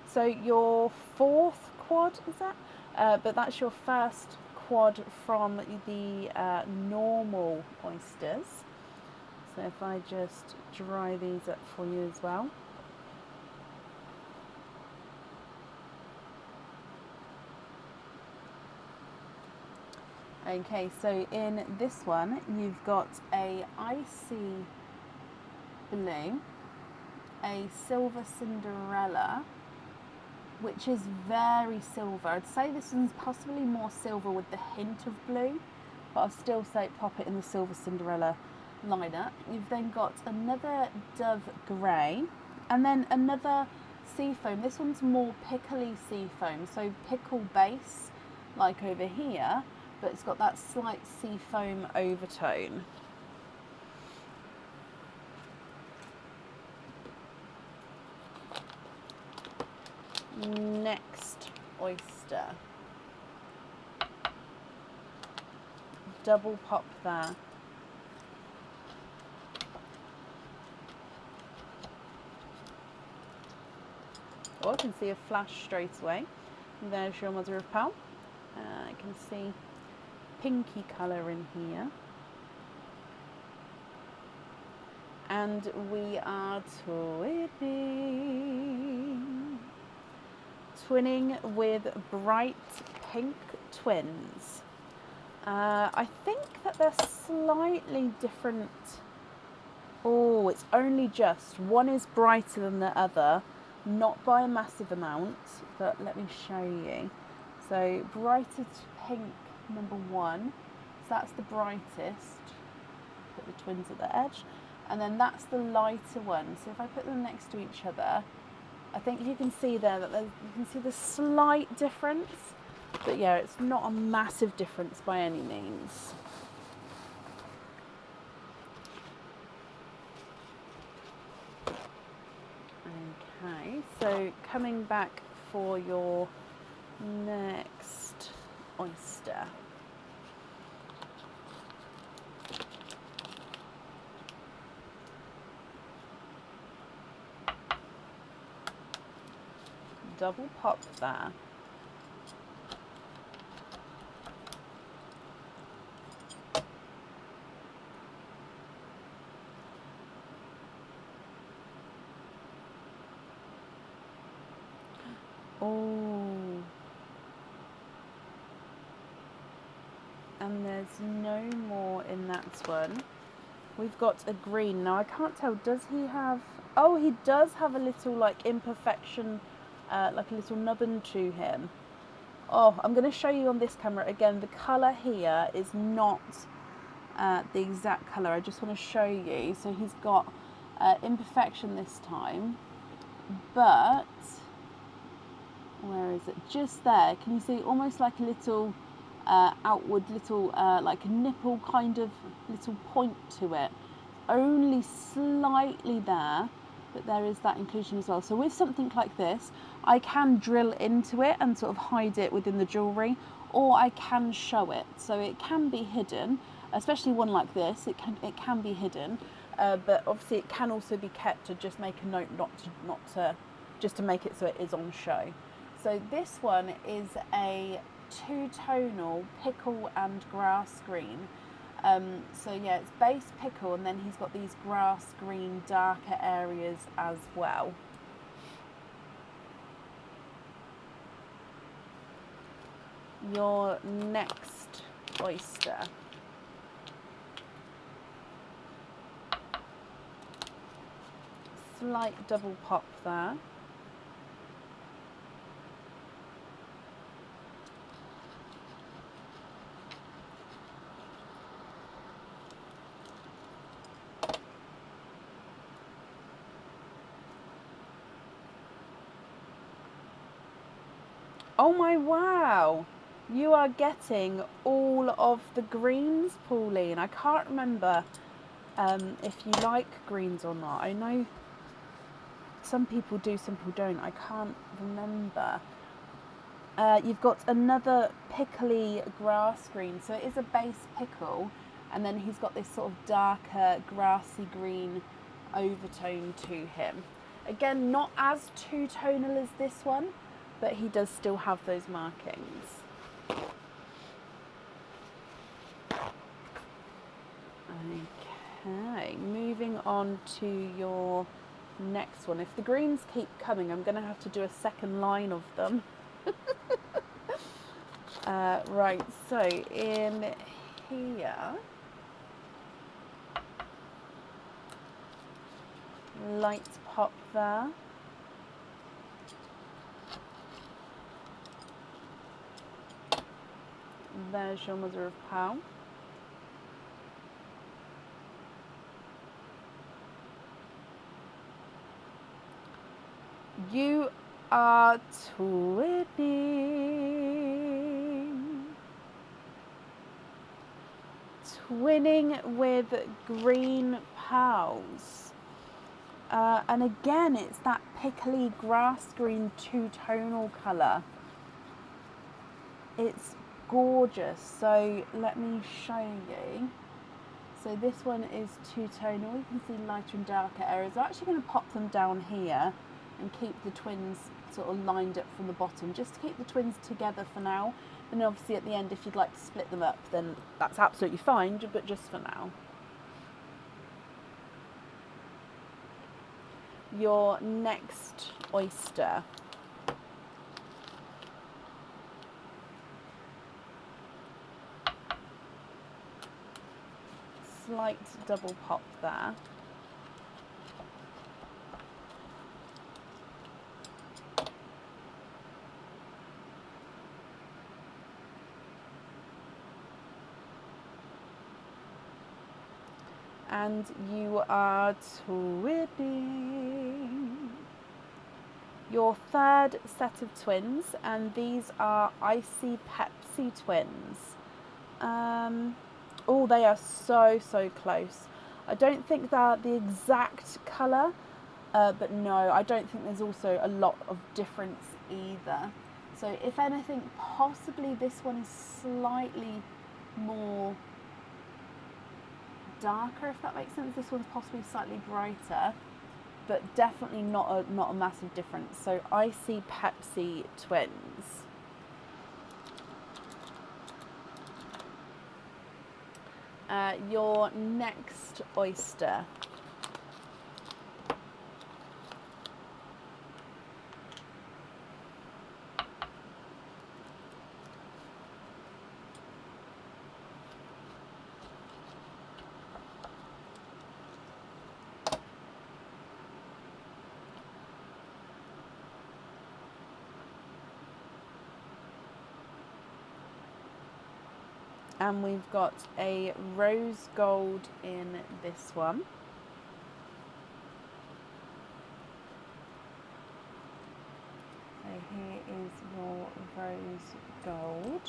So your fourth quad, is that? But that's your first quad from the normal oysters. So if I just dry these up for you as well. Okay, so in this one, you've got a icy blue, a silver Cinderella, which is very silver. I'd say this one's possibly more silver with the hint of blue, but I'll still say pop it in the silver Cinderella lineup. You've then got another Dove Grey, and then another seafoam. This one's more pickly seafoam, so pickle base, like over here, but it's got that slight seafoam overtone. Next oyster. Double pop there. Oh, I can see a flash straight away. There's your mother of pearl. I can see pinky colour in here. And we are twinning with bright pink twins. I think that they're slightly different. Oh, it's only just. One is brighter than the other, not by a massive amount, but let me show you. So brighter pink number 1, so that's the brightest. Put the twins at the edge, and then that's the lighter one. So if I put them next to each other, I think you can see there that you can see the slight difference, but yeah, it's not a massive difference by any means. Okay, so coming back for your next oyster. Double pop there. Oh. And there's no more in that one. We've got a green. Now I can't tell, does he have... Oh, he does have a little like imperfection, like a little nubbin to him. Oh, I'm going to show you on this camera again. The colour here is not the exact colour. I just want to show you. So he's got imperfection this time, but where is it? Just there. Can you see almost like a little outward little like a nipple kind of little point to it? Only slightly there, but there is that inclusion as well. So with something like this, I can drill into it and sort of hide it within the jewellery, or I can show it. So it can be hidden, especially one like this. It can be hidden, but obviously it can also be kept to just make a note not to just to make it so it is on show. So this one is a two-tonal pickle and grass green. So yeah, it's base pickle, and then he's got these grass green darker areas as well. Your next oyster. slight double pop there. Oh my wow! You are getting all of the greens, Pauline. I can't remember if you like greens or not. I know some people do, some people don't. I can't remember. You've got another pickly grass green. So it is a base pickle, and then he's got this sort of darker grassy green overtone to him. Again, not as two-tonal as this one, but he does still have those markings. Okay, moving on to your next one. If the greens keep coming, I'm going to have to do a second line of them. Right, so in here, light pop there. There's your mother of pearl. You are twinning with green pearls. And again, it's that pickly grass green two-tonal colour. It's gorgeous. So let me show you. So this one is two-tonal. You can see lighter and darker areas. I'm actually going to pop them down here and keep the twins sort of lined up from the bottom, just to keep the twins together for now. And obviously at the end, if you'd like to split them up, then that's absolutely fine, but just for now. Your next oyster. Slight double pop there. And you are twinning your third set of twins, and these are Icy Pepsi twins. Oh, they are so close. I don't think they're the exact colour, but no, I don't think there's also a lot of difference either. So if anything, possibly this one is slightly more darker, if that makes sense. This one's possibly slightly brighter, but definitely not a massive difference. So Icy Pepsi twins. Your next oyster. And we've got a rose gold in this one. So here is your rose gold.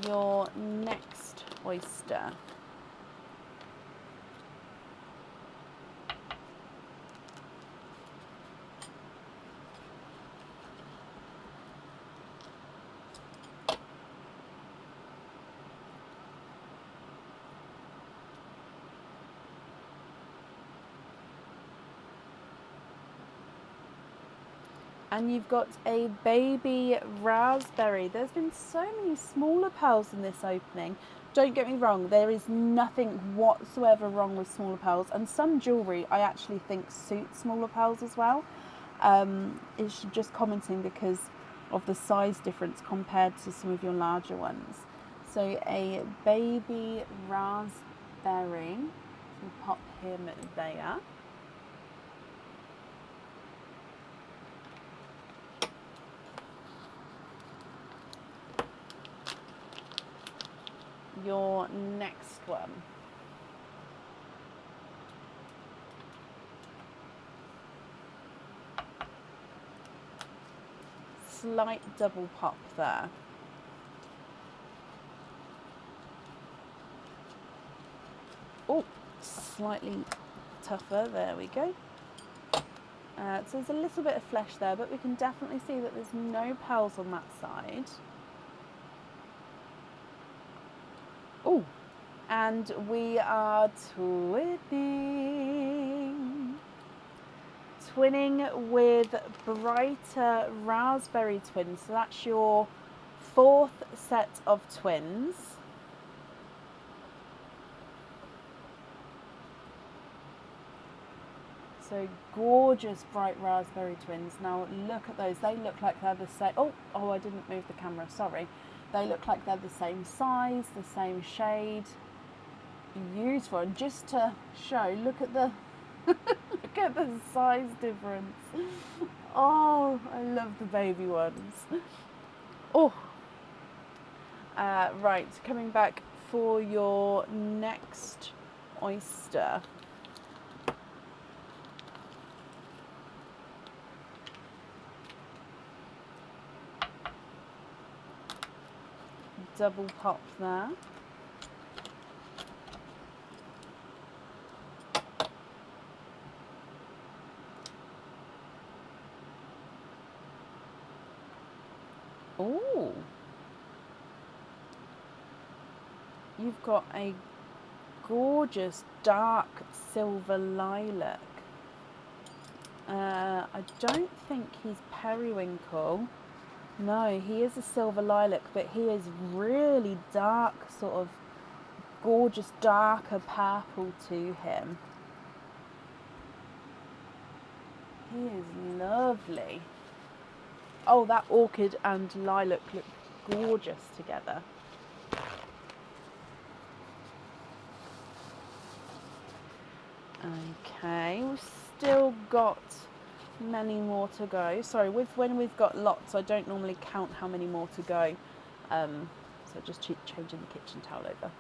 Your next oyster. And you've got a baby raspberry. There's been so many smaller pearls in this opening. Don't get me wrong, there is nothing whatsoever wrong with smaller pearls. And some jewellery I actually think suits smaller pearls as well. It's just commenting because of the size difference compared to some of your larger ones. So a baby raspberry. berry. So pop him there. Your next one. Slight double pop there. Oh, slightly tougher, there we go. So there's a little bit of flesh there, but we can definitely see that there's no pearls on that side. Oh, and we are twinning with brighter raspberry twins. So that's your 4th set of twins. So gorgeous bright raspberry twins. Now look at those. They look like they're the same. Oh, I didn't move the camera, sorry. They look like they're the same size, the same shade. Beautiful. And just to show, look at the look at the size difference. Oh, I love the baby ones. Oh. Right, coming back for your next oyster. Double pop there. Oh, you've got a gorgeous dark silver lilac. I don't think he's periwinkle. No, he is a silver lilac, but he is really dark, sort of gorgeous darker purple to him. He is lovely. Oh, that orchid and lilac look gorgeous together. Okay, we've still got many more to go. Sorry, when we've got lots, I don't normally count how many more to go. So just changing the kitchen towel over.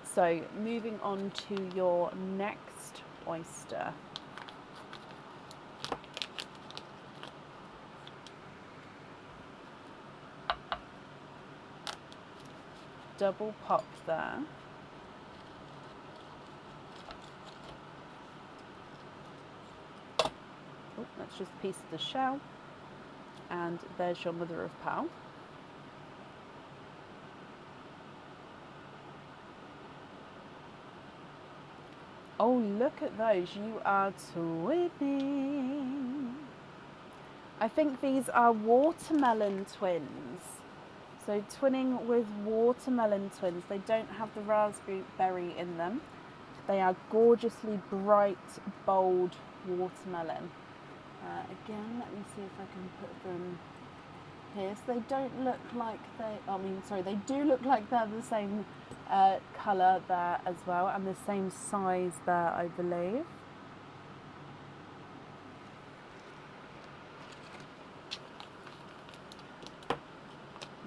So moving on to your next oyster. Double pop there. Oh, that's just a piece of the shell. And there's your mother of pearl. Oh, look at those. You are twinning. I think these are watermelon twins. So twinning with watermelon twins. They don't have the raspberry in them. They are gorgeously bright, bold watermelon. Again, let me see if I can put them here. So they don't look like they do look like they're the same colour there as well, and the same size there, I believe.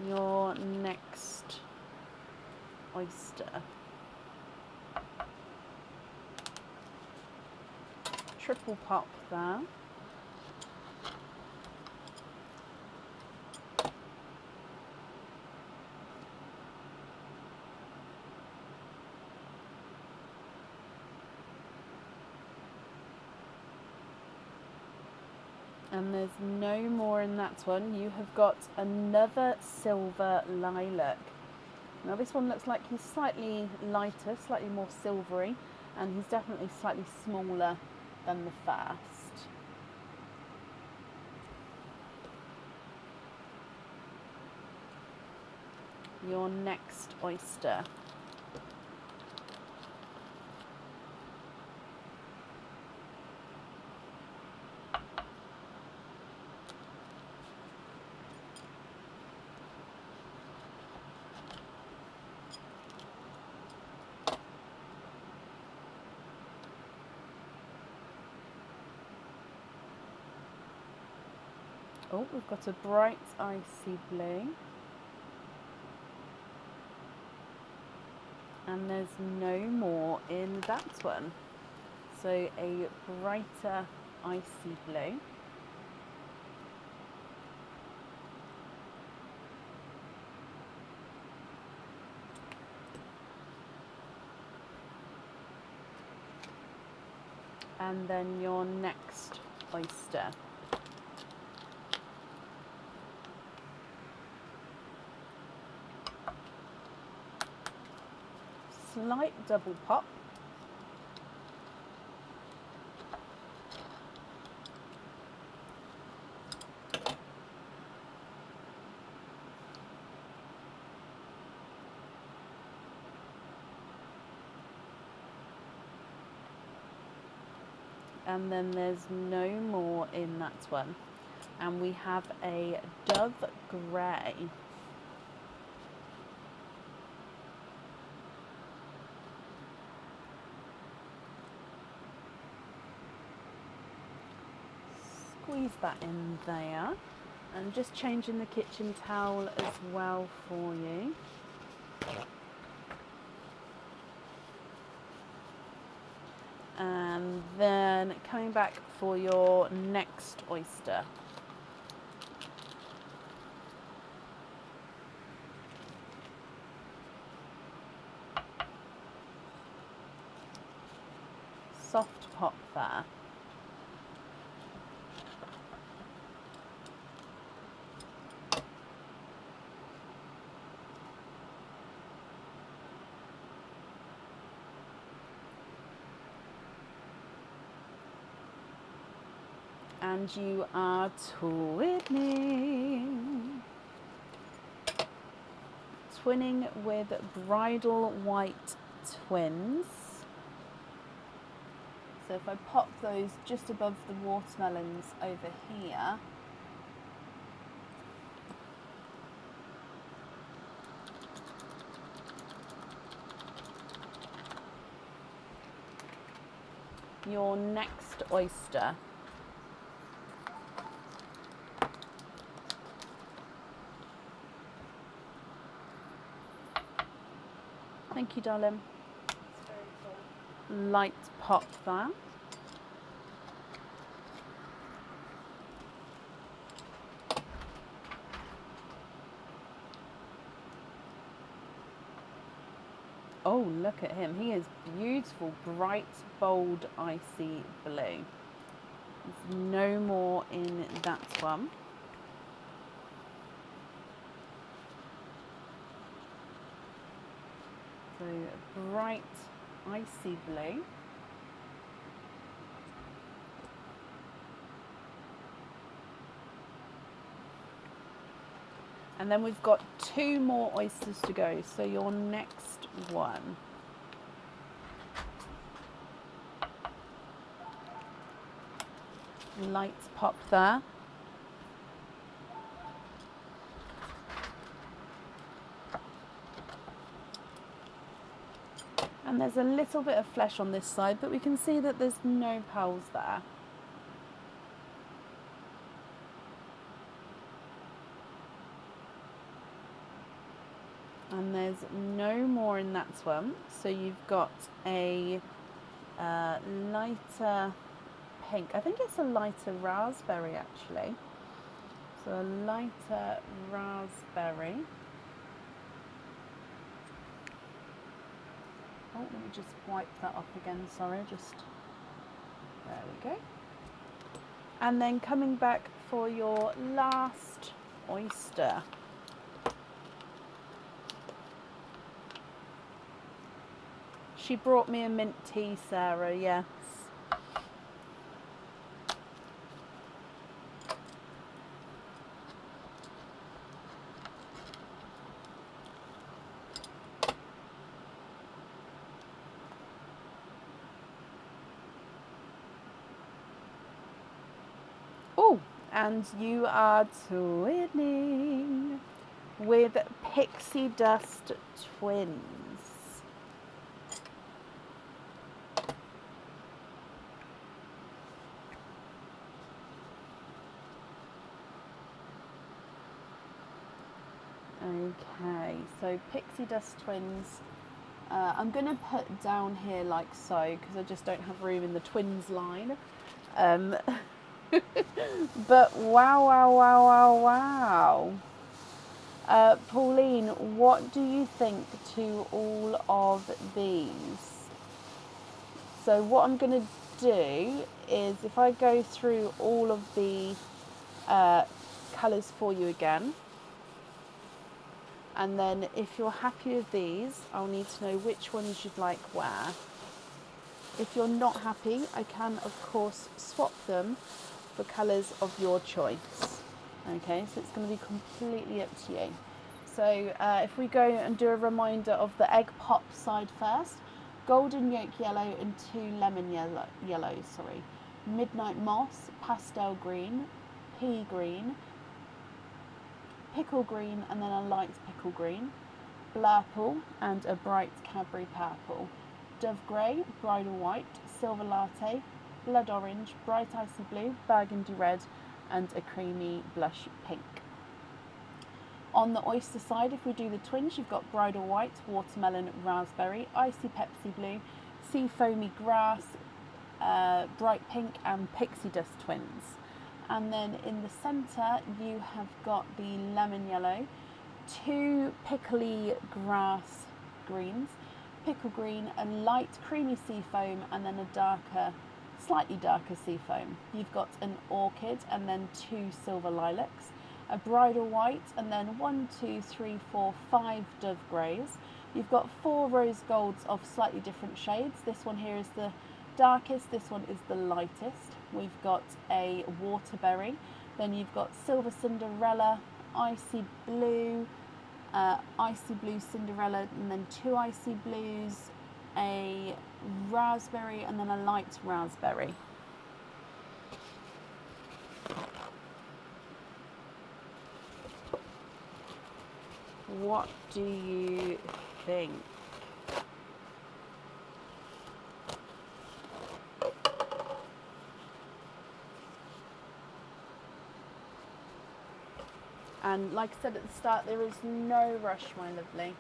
Your next oyster. Triple pop there. And there's no more in that one. You have got another silver lilac. Now this one looks like he's slightly lighter, slightly more silvery, and he's definitely slightly smaller than the first. Your next oyster. Oh, we've got a bright icy blue. And there's no more in that one. So a brighter icy blue. And then your next oyster. Slight double pop. And then there's no more in that one. And we have a dove grey. Squeeze that in there. And just changing the kitchen towel as well for you. And then coming back for your next oyster. Soft pop there. And you are twinning. Twinning with bridal white twins. So if I pop those just above the watermelons over here, your next oyster. Thank you, darling. It's very cool. Light pop there. Oh, look at him. He is beautiful, bright, bold, icy blue. There's no more in that one. So bright, icy blue. And then we've got 2 more oysters to go. So your next one. Light pop there. And there's a little bit of flesh on this side, but we can see that there's no pearls there. And there's no more in that one. So you've got a lighter pink. I think it's a lighter raspberry actually. So a lighter raspberry. Oh, let me just wipe that up again, sorry, there we go. And then coming back for your last oyster. She brought me a mint tea, Sarah, yes. Oh, and you are twinning with pixie dust twins. Okay, so Pixie Dust Twins. I'm going to put down here like so because I just don't have room in the twins line. But wow, wow, wow, wow, wow. Pauline, what do you think to all of these? So what I'm going to do is if I go through all of the colours for you again, and then if you're happy with these, I'll need to know which ones you'd like where. If you're not happy, I can of course swap them for colours of your choice. Okay, so it's going to be completely up to you. So if we go and do a reminder of the egg pop side first, golden yolk yellow and 2 lemon yellows, sorry. Midnight moss, pastel green, pea green, pickle green and then a light pickle green, blurple and a bright Cadbury purple, dove grey, bridal white, silver latte, blood orange, bright icy blue, burgundy red and a creamy blush pink. On the oyster side, if we do the twins, you've got bridal white, watermelon, raspberry, icy Pepsi blue, sea foamy grass, bright pink and pixie dust twins. And then in the centre, you have got the lemon yellow, 2 pickly grass greens, pickle green, a light creamy sea foam, and then a darker, slightly darker sea foam. You've got an orchid and then 2 silver lilacs, a bridal white, and then 1, 2, 3, 4, 5 dove greys. You've got 4 rose golds of slightly different shades. This one here is the darkest, this one is the lightest. We've got a waterberry, then you've got silver Cinderella, icy blue Cinderella, and then 2 icy blues, a raspberry, and then a light raspberry. What do you think? And like I said at the start, there is no rush, my lovely.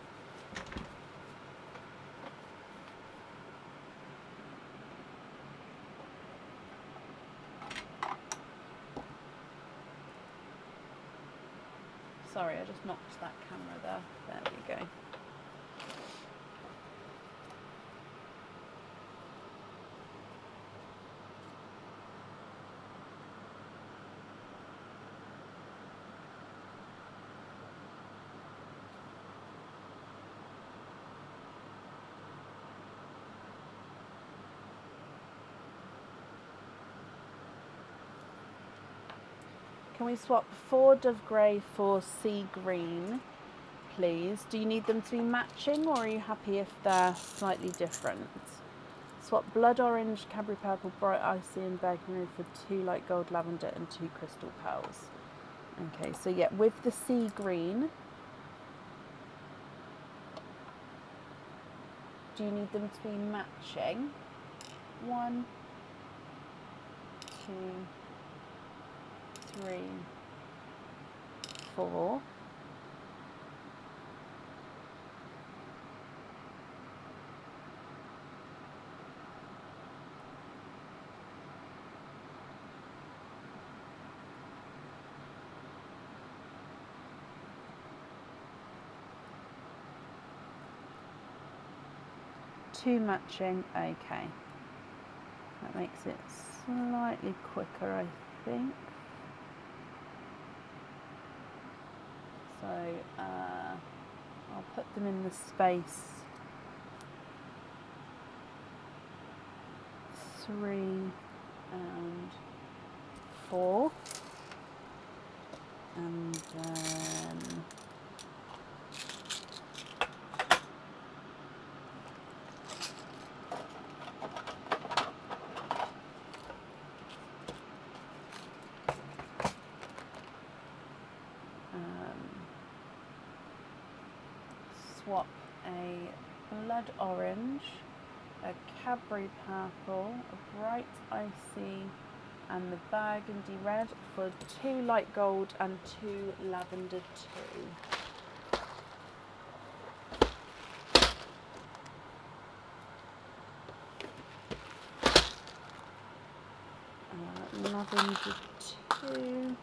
Sorry, I just knocked that camera there. There we go. Can we swap 4 dove grey for sea green, please? Do you need them to be matching or are you happy if they're slightly different? Swap blood orange, Cadbury purple, bright icy and burgundy for 2 light gold lavender and 2 crystal pearls. Okay, so yeah, with the sea green, do you need them to be matching? 1, 2, 3, 4. Two matching, okay. That makes it slightly quicker, I think. So I'll put them in the space 3 and 4, and then swap a blood orange, a Cadbury purple, a bright icy and the burgundy red for 2 light gold and 2 lavender 2. lavender 2.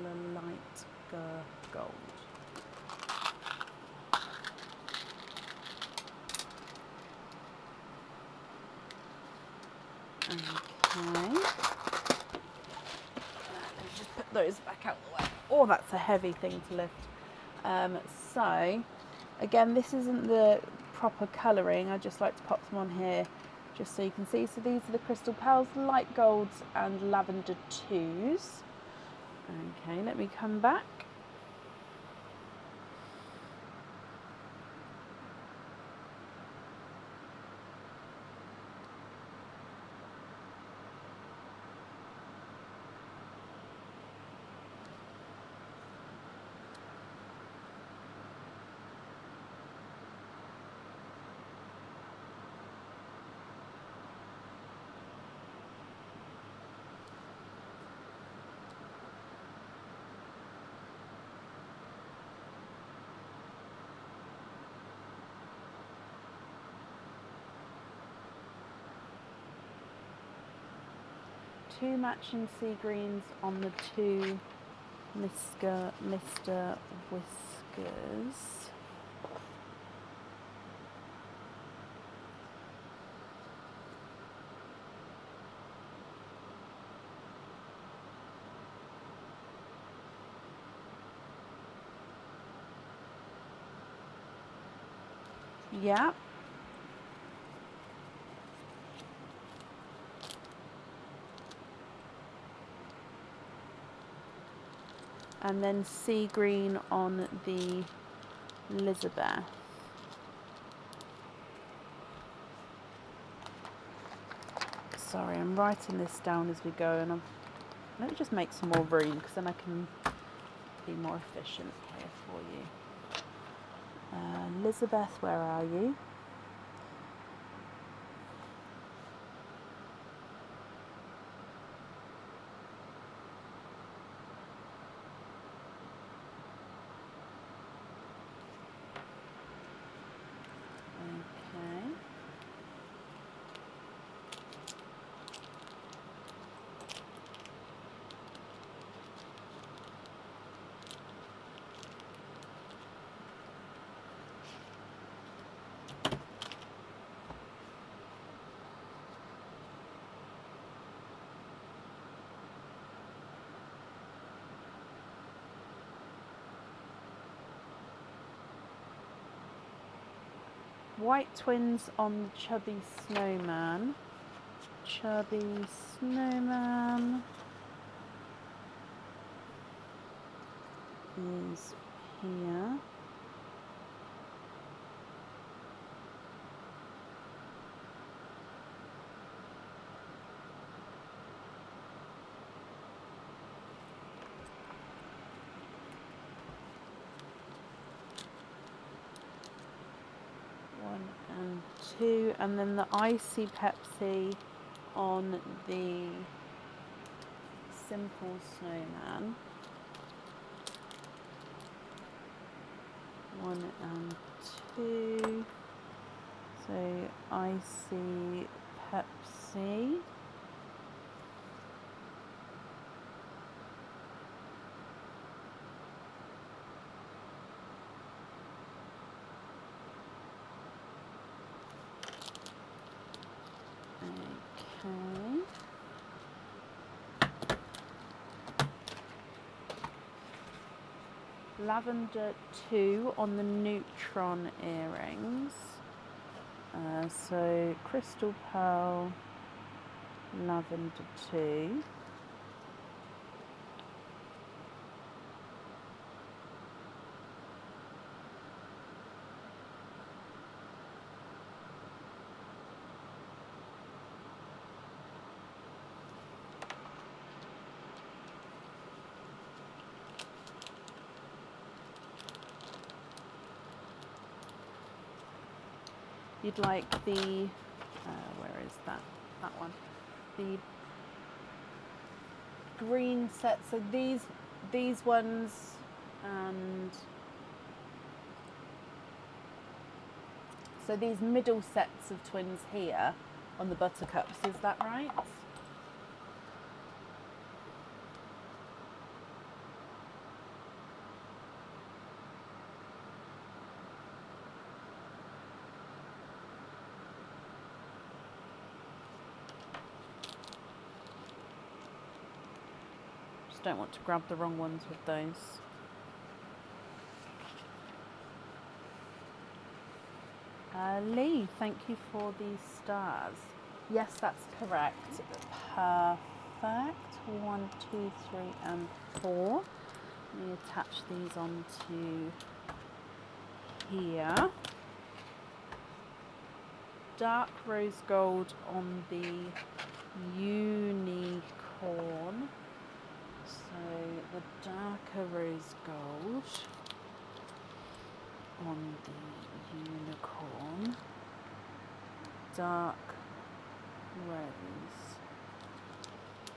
And light gold. Okay. Let's just put those back out the way. Oh, that's a heavy thing to lift. So, again, this isn't the proper colouring. I just like to pop them on here just so you can see. So these are the Crystal Pearls, light golds and lavender 2s. Okay, let me come back. Two matching sea greens on the two Mr. Whiskers. Yeah. And then sea green on the Elizabeth. Sorry, I'm writing this down as we go, and let me just make some more room because then I can be more efficient here for you. Elizabeth, where are you? Okay. White twins on the chubby snowman. Chubby snowman is here. One and two, and then the icy Pepsi on the simple snowman. One and two. So icy Pepsi. Okay. Lavender 2 on the neutron earrings. So crystal pearl, lavender 2. You'd like the, where is that one? The green set, so these ones, and So these middle sets of twins here on the buttercups, is that right? Just don't want to grab the wrong ones with those. Lee, thank you for the stars. Yes, that's correct. Perfect. 1, 2, 3, and 4. Let me attach these onto here. Dark rose gold on the unicorn. So the darker rose gold on the unicorn. Dark rose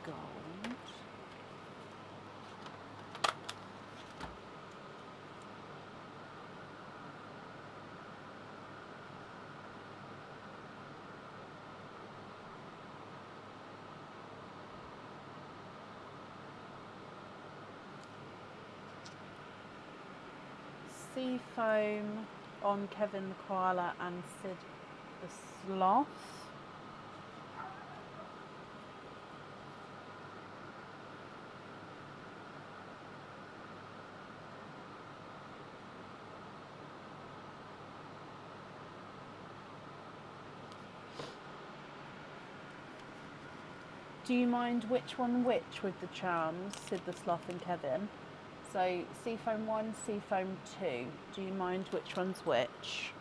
gold. Sea foam on Kevin the koala and Sid the sloth. Do you mind which one which with the charms, Sid the sloth and Kevin? So Seafoam 1, Seafoam 2. Do you mind which one's which?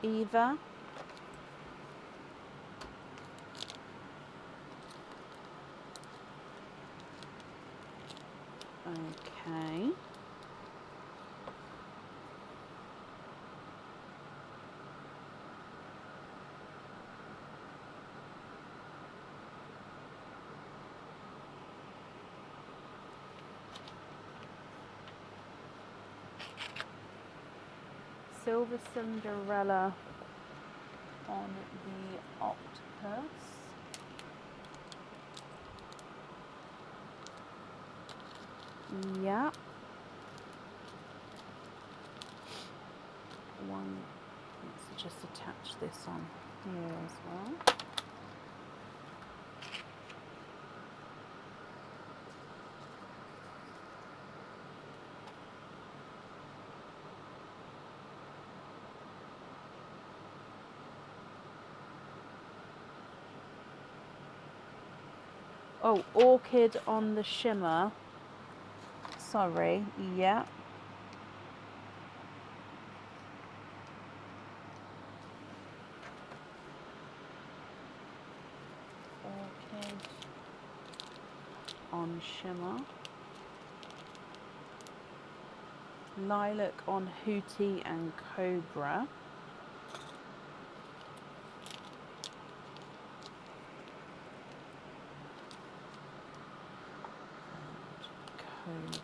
Eva? Okay. Silver Cinderella on the octopus. Yeah. One. Let's just attach this on here as well. Oh, orchid on the shimmer. Sorry, yeah. Orchid on shimmer. Lilac on Hootie and Cobra. And Cobra.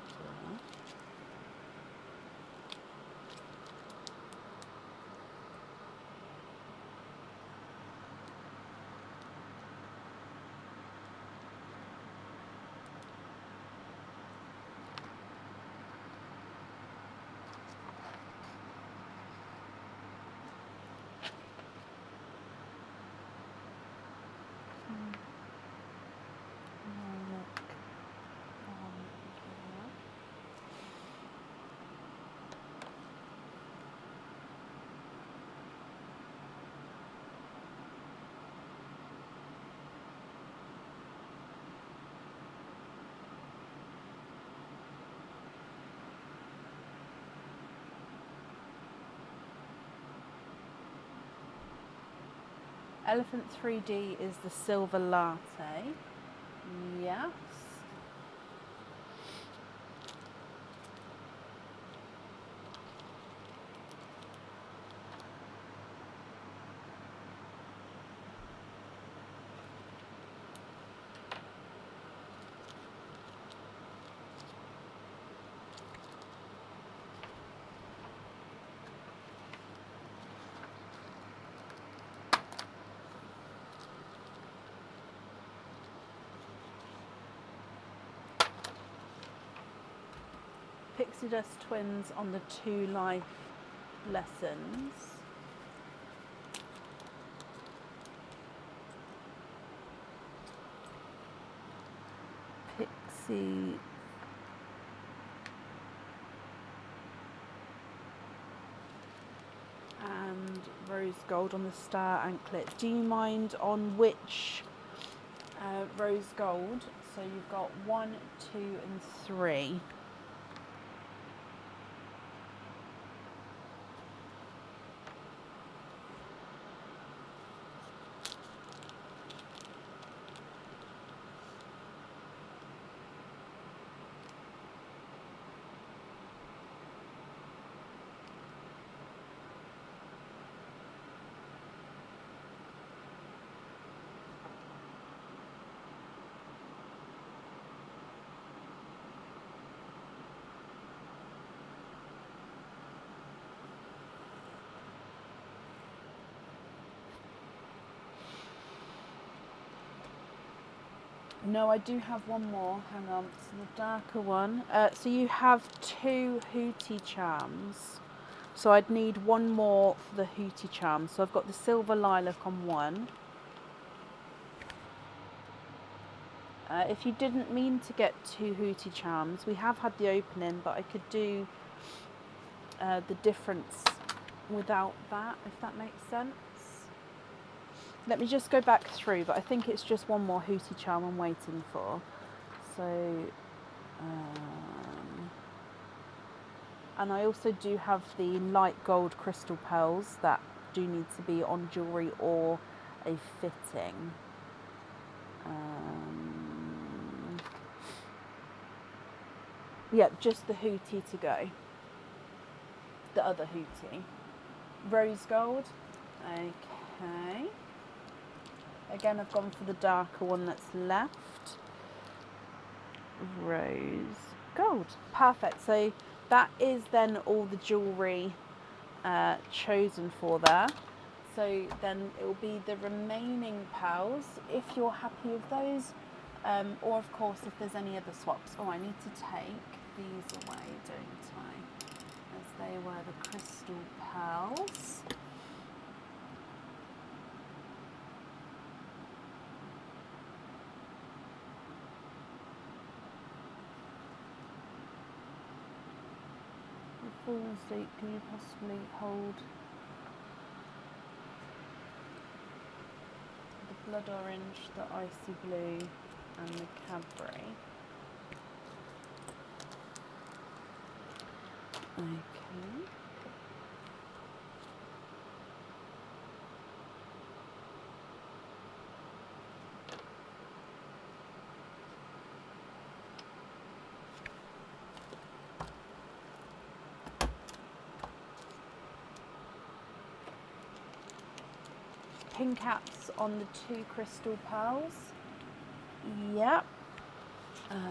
Elephant 3D is the silver latte. Yes. Pixie Dust Twins on the 2 life lessons. Pixie and Rose Gold on the star anklet. Do you mind on which Rose Gold? So you've got 1, 2 and 3. No, I do have one more. Hang on. It's the darker one. So you have 2 Hootie Charms. So I'd need one more for the Hootie Charms. So I've got the Silver Lilac on one. If you didn't mean to get 2 Hootie Charms, we have had the opening, but I could do the difference without that, if that makes sense. Let me just go back through, but I think it's just one more Hootie Charm I'm waiting for. So, and I also do have the light gold crystal pearls that do need to be on jewellery or a fitting. Yeah, just the Hootie to go. The other Hootie. Rose gold. Okay. Again, I've gone for the darker one that's left. Rose gold. Perfect. So that is then all the jewellery chosen for there. So then it will be the remaining pearls, if you're happy with those, or of course if there's any other swaps. Oh, I need to take these away, don't I? As they were the crystal pearls. The Fool's Date, can you possibly hold the blood orange, the icy blue and the Cadbury? Okay. Pin caps on the 2 crystal pearls. Yep. I'm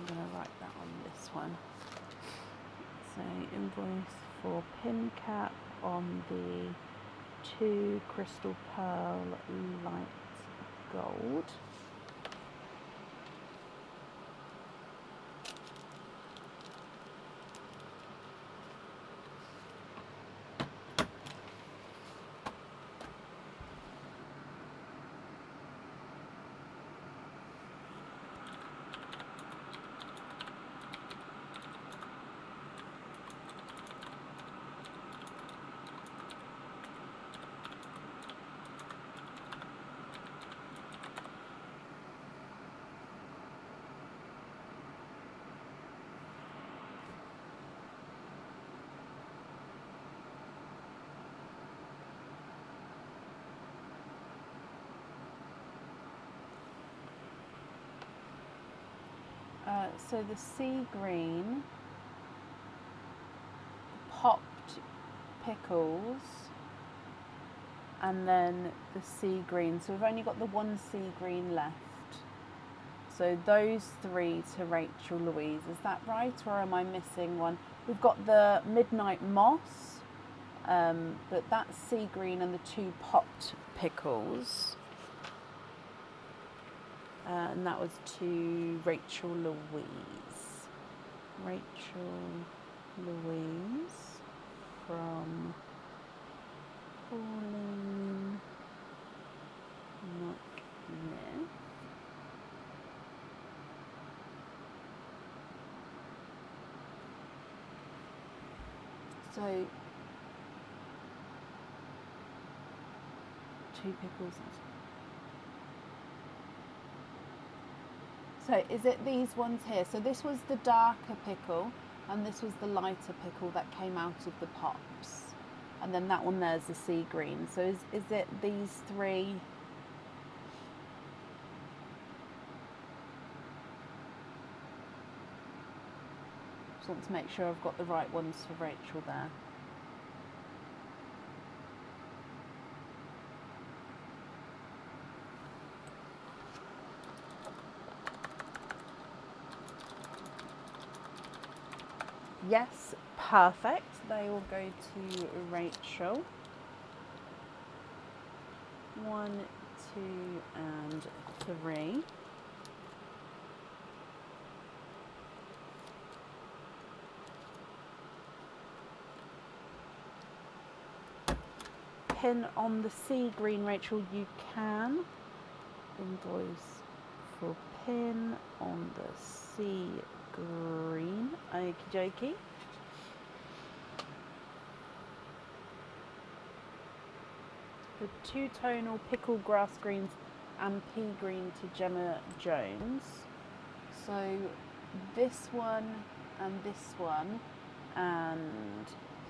going to write that on this one. So invoice for pin cap on the 2 crystal pearl light gold. So the sea green, popped pickles, and then the sea green. So we've only got the 1 sea green left. So those 3 to Rachel Louise. Is that right, or am I missing one? We've got the Midnight Moss, but that's sea green and the 2 popped pickles. And that was to Rachel Louise. Rachel Louise from Pauline McNiff. So 2 pickles. So is it these ones here? So this was the darker pickle and this was the lighter pickle that came out of the pops. And then that one there's the sea green. So is it these 3? Just want to make sure I've got the right ones for Rachel there. Yes, perfect. They will go to Rachel. 1, 2, and 3. Pin on the sea green, Rachel, you can. Invoice for pin on the sea green. Okie dokie. The 2-tonal pickle grass greens and pea green to Gemma Jones. So this one and this one and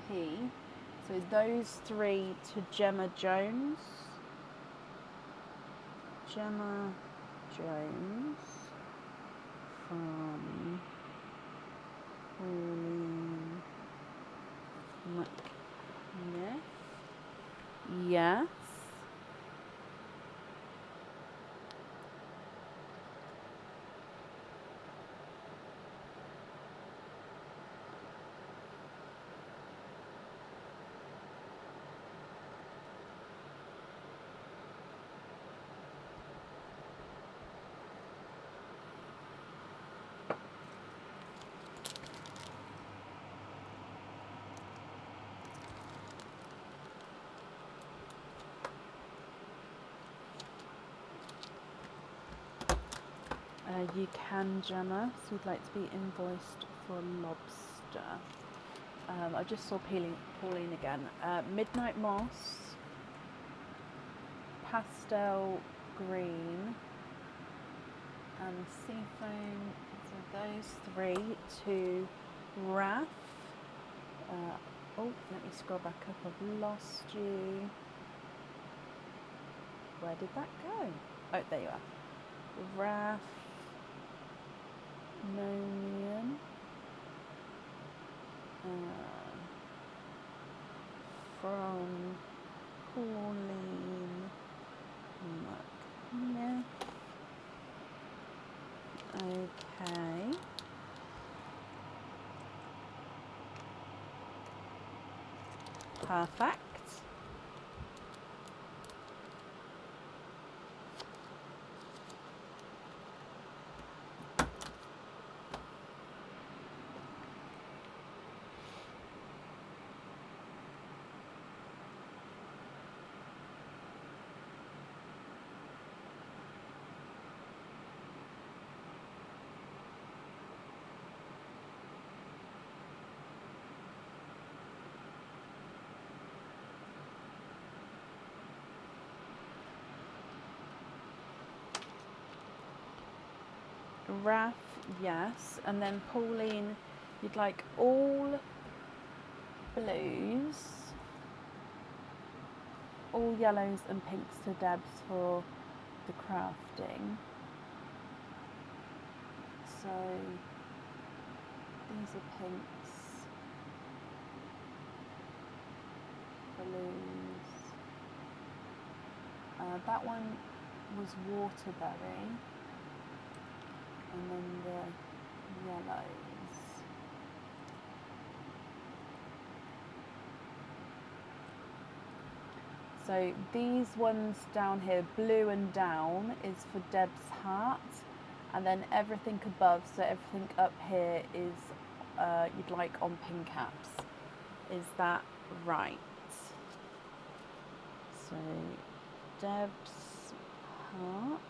pea. So those 3 to Gemma Jones. Gemma Jones from Pauline McNiff. Yes. You can, Gemma, so you'd like to be invoiced for lobster. I just saw Pauline again. Midnight Moss, Pastel Green, and Seafoam. So those 3 to Raph. Oh, let me scroll back up. I've lost you. Where did that go? Oh, there you are. Raph. Nomian. From Pauline McNiff. Okay. Perfect. Raph, yes. And then Pauline, you'd like all blues, all yellows and pinks to Debs for the crafting. So these are pinks, blues. That one was waterberry. And then the yellows. So these ones down here, blue and down, is for Deb's hat, and then everything above, so everything up here is you'd like on pin caps. Is that right? So Deb's hat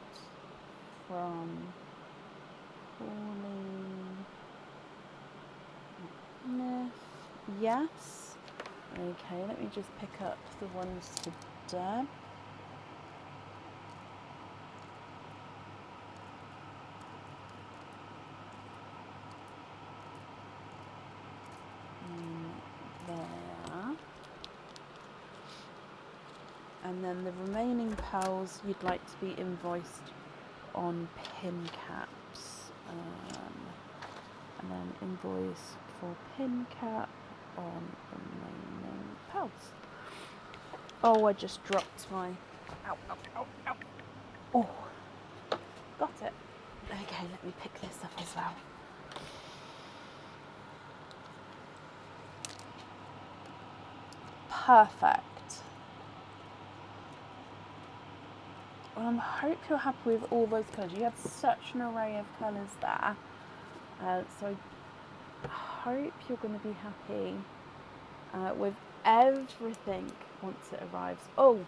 from Pauline Smith. Yes. Okay, let me just pick up the ones for Deb. There. And then the remaining pals you'd like to be invoiced on pin caps. And then invoice for pin cap on remaining pals. Oh, I just dropped my... Ow, ow, ow, ow. Oh, got it. Okay, let me pick this up as well. Perfect. Well, I hope you're happy with all those colours. You have such an array of colours there. So I hope you're going to be happy with everything once it arrives. Oh,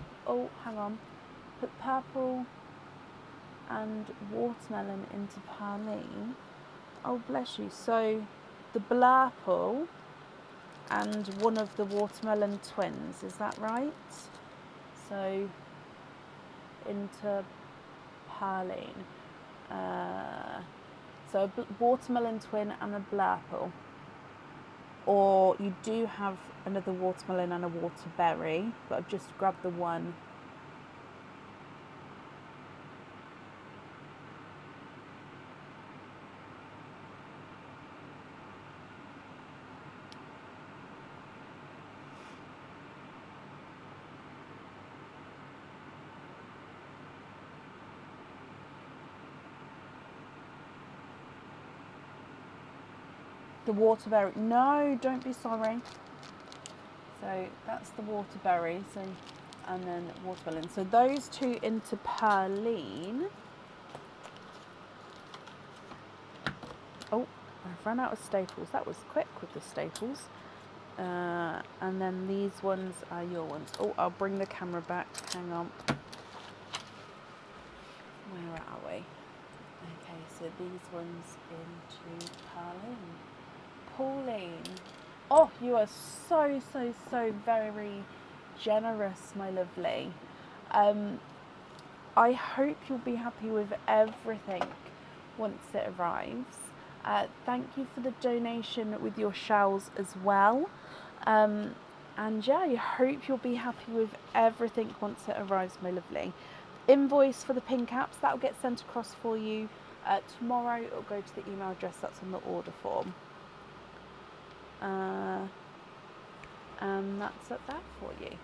hang on. Put purple and watermelon into Parleen. Oh, bless you. So the blurple and one of the watermelon twins, is that right? So into Parleen. So a watermelon twin and a blurple. Or you do have another watermelon and a waterberry, but I've just grabbed the one. The waterberry. No, don't be sorry. So that's the waterberry. So, and then watermelon. So those two into Parleen. Oh, I've run out of staples. That was quick with the staples. And then these ones are your ones. Oh, I'll bring the camera back. Hang on. Where are we? Okay, so these ones into Parleen. Pauline. Oh, you are so very generous, my lovely. I hope you'll be happy with everything once it arrives. Thank you for the donation with your shells as well. And yeah, I hope you'll be happy with everything once it arrives, my lovely. Invoice for the pin caps, that will get sent across for you tomorrow. It'll go to the email address that's on the order form. And that's at that for you.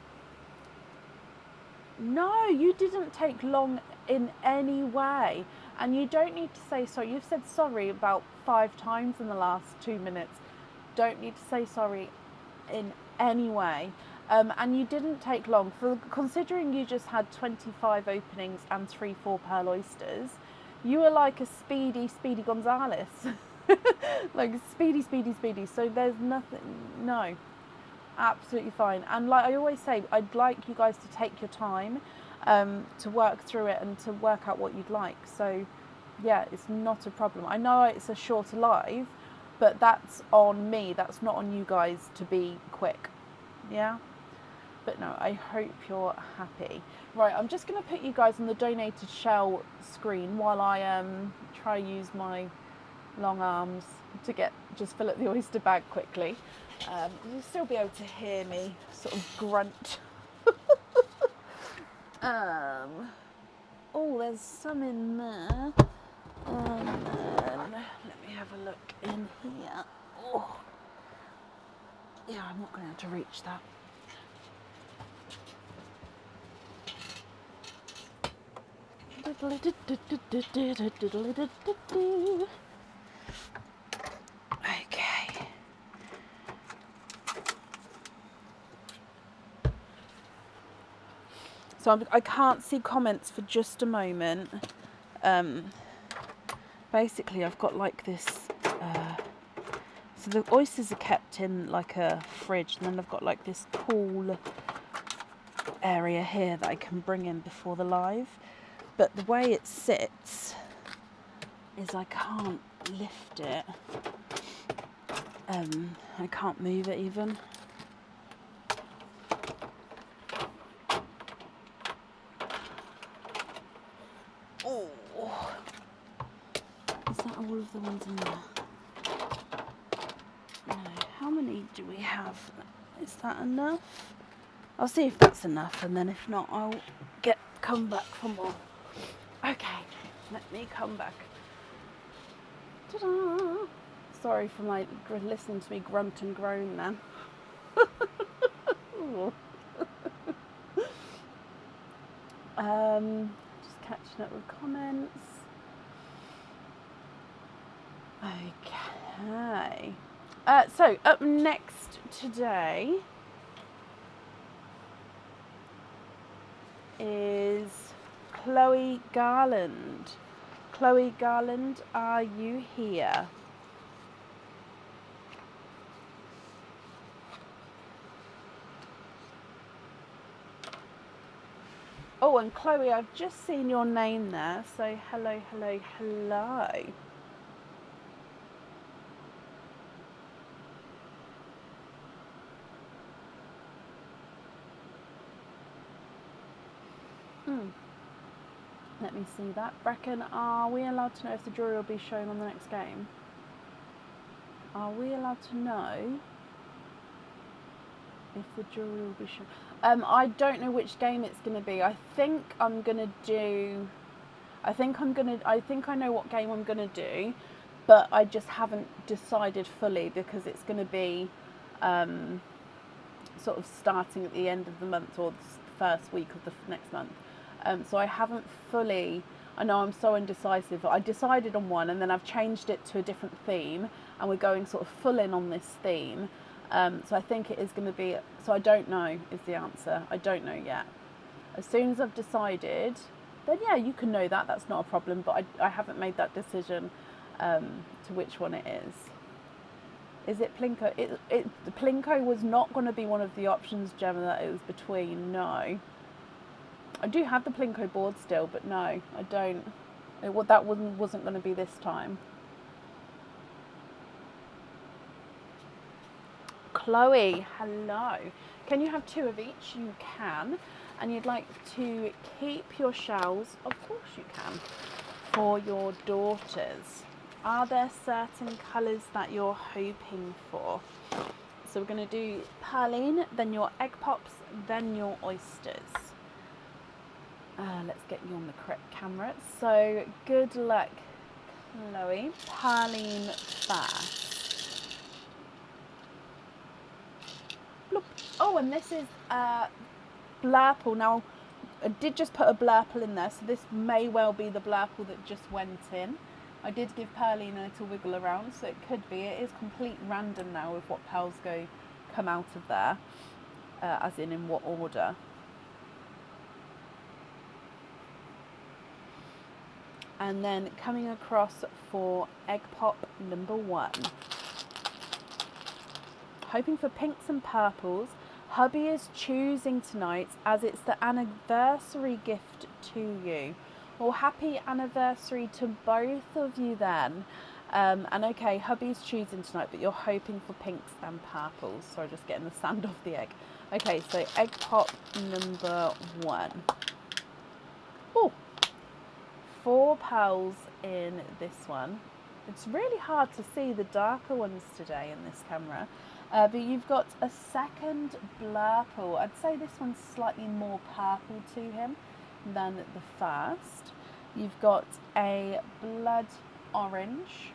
No, you didn't take long in any way. And you don't need to say sorry. You've said sorry about 5 times in the last 2 minutes. Don't need to say sorry in any way. And you didn't take long. Considering you just had 25 openings and 3-4 pearl oysters, you were like a speedy Gonzales. Like speedy. So there's nothing, no, absolutely fine. And like I always say, I'd like you guys to take your time to work through it and to work out what you'd like. So yeah, it's not a problem. I know it's a shorter live, but that's on me. That's not on you guys to be quick. Yeah. But no, I hope you're happy. Right, I'm just going to put you guys on the donated shell screen while I try use my long arms to just fill up the oyster bag quickly. You'll still be able to hear me sort of grunt. Oh, there's some in there. And then let me have a look in here. Oh, yeah, I'm not going to have to reach that. Okay. So I can't see comments for just a moment. Basically, I've got like this. So the oysters are kept in like a fridge, and then I've got like this cool area here that I can bring in before the live. But the way it sits is I can't lift it. I can't move it even. Oh, is that all of the ones in there? No. How many do we have? Is that enough? I'll see if that's enough, and then if not, I'll come back for more. Okay, let me come back. Ta-da! Sorry for my listening to me grunt and groan then. Just catching up with comments. Okay. So up next today is Chloe Garland. Chloe Garland, are you here? Oh, and Chloe, I've just seen your name there, so hello, hello, hello. Let me see that. Bracken, are we allowed to know if the jury will be shown on the next game? Are we allowed to know if the jury will be shown? I don't know which game it's going to be. I think I know what game I'm going to do, but I just haven't decided fully because it's going to be sort of starting at the end of the month or the first week of the next month. So I haven't fully, I know I'm so indecisive, I decided on one and then I've changed it to a different theme and we're going sort of full in on this theme. So I think it is going to be, so I don't know is the answer. I don't know yet. As soon as I've decided, then yeah, you can know that, that's not a problem, but I haven't made that decision to which one it is. Is it Plinko? The Plinko was not going to be one of the options, Gemma, that it was between, no. I do have the Plinko board still, but no, I don't. That wasn't going to be this time. Chloe, hello. Can you have 2 of each? You can. And you'd like to keep your shells? Of course you can. For your daughters. Are there certain colours that you're hoping for? So we're going to do Perline, then your egg pops, then your oysters. Let's get you on the correct camera. So good luck, Chloe. Perline first. Bloop. Oh, and this is Blurple. Now, I did just put a Blurple in there, so this may well be the Blurple that just went in. I did give Perline a little wiggle around, so it could be. It is complete random now with what pearls come out of there, as in what order. And then coming across for egg pop number 1. Hoping for pinks and purples. Hubby is choosing tonight as it's the anniversary gift to you. Well, happy anniversary to both of you then. And okay, hubby's choosing tonight, but you're hoping for pinks and purples. Sorry, just getting the sand off the egg. Okay, so egg pop number 1. Oh, 4 pearls in this one. It's really hard to see the darker ones today in this camera. But you've got a second Blurple. I'd say this one's slightly more purple to him than the first. You've got a blood orange.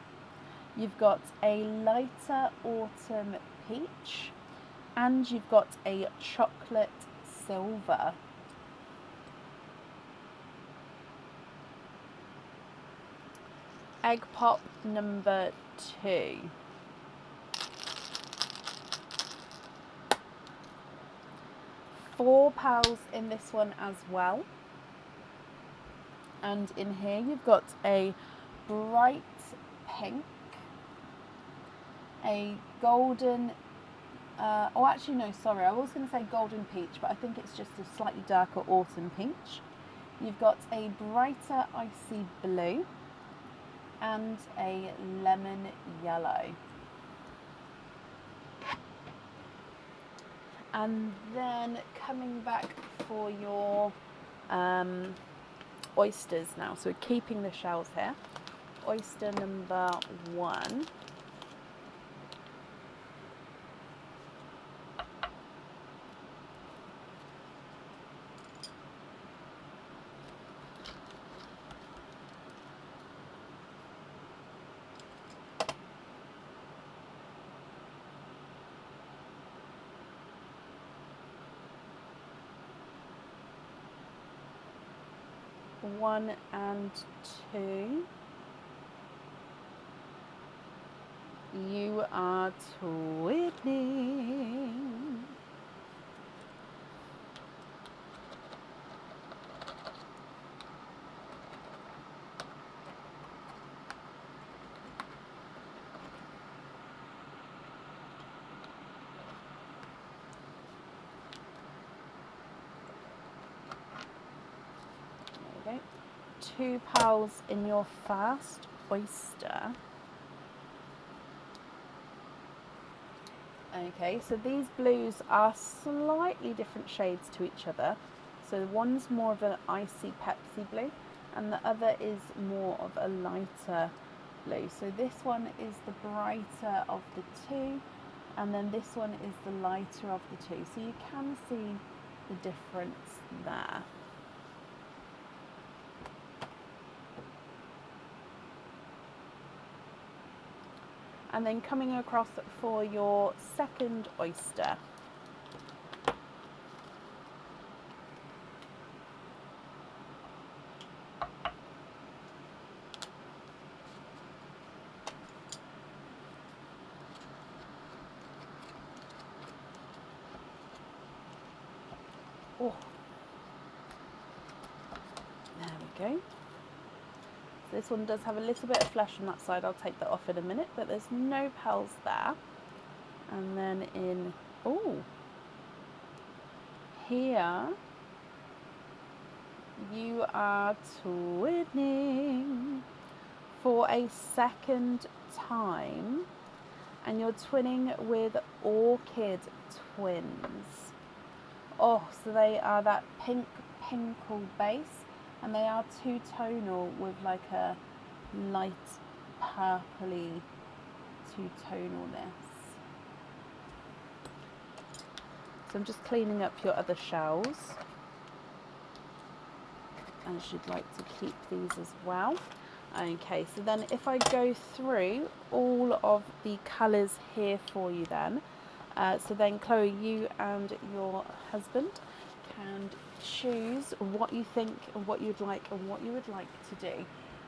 You've got a lighter autumn peach. And you've got a chocolate silver. Egg pop number 2. 4 pals in this one as well. And in here you've got a bright pink, a golden, oh actually no, sorry, I was going to say golden peach, but I think it's just a slightly darker autumn peach. You've got a brighter icy blue and a lemon yellow. And then coming back for your oysters now. So we're keeping the shells here. Oyster number 1. One and 2. You are twinning. There we go. 2 pals in your first oyster. Okay, so these blues are slightly different shades to each other. So one's more of an icy Pepsi blue and the other is more of a lighter blue. So this one is the brighter of the 2 and then this one is the lighter of the 2. So you can see the difference there. And then coming across for your second oyster. Oh, there we go. So this one does have a little bit of flesh on that side. I'll take that off in a minute, but there's no pals there. And then in, oh, here you are twinning for a second time, and you're twinning with orchid twins. Oh, so they are that pink pinkle base. And they are two-tonal with like a light purpley two-tonalness. So I'm just cleaning up your other shells. And you'd like to keep these as well. Okay, so then if I go through all of the colours here for you then. So then Chloe, you and your husband can choose what you think and what you'd like and what you would like to do.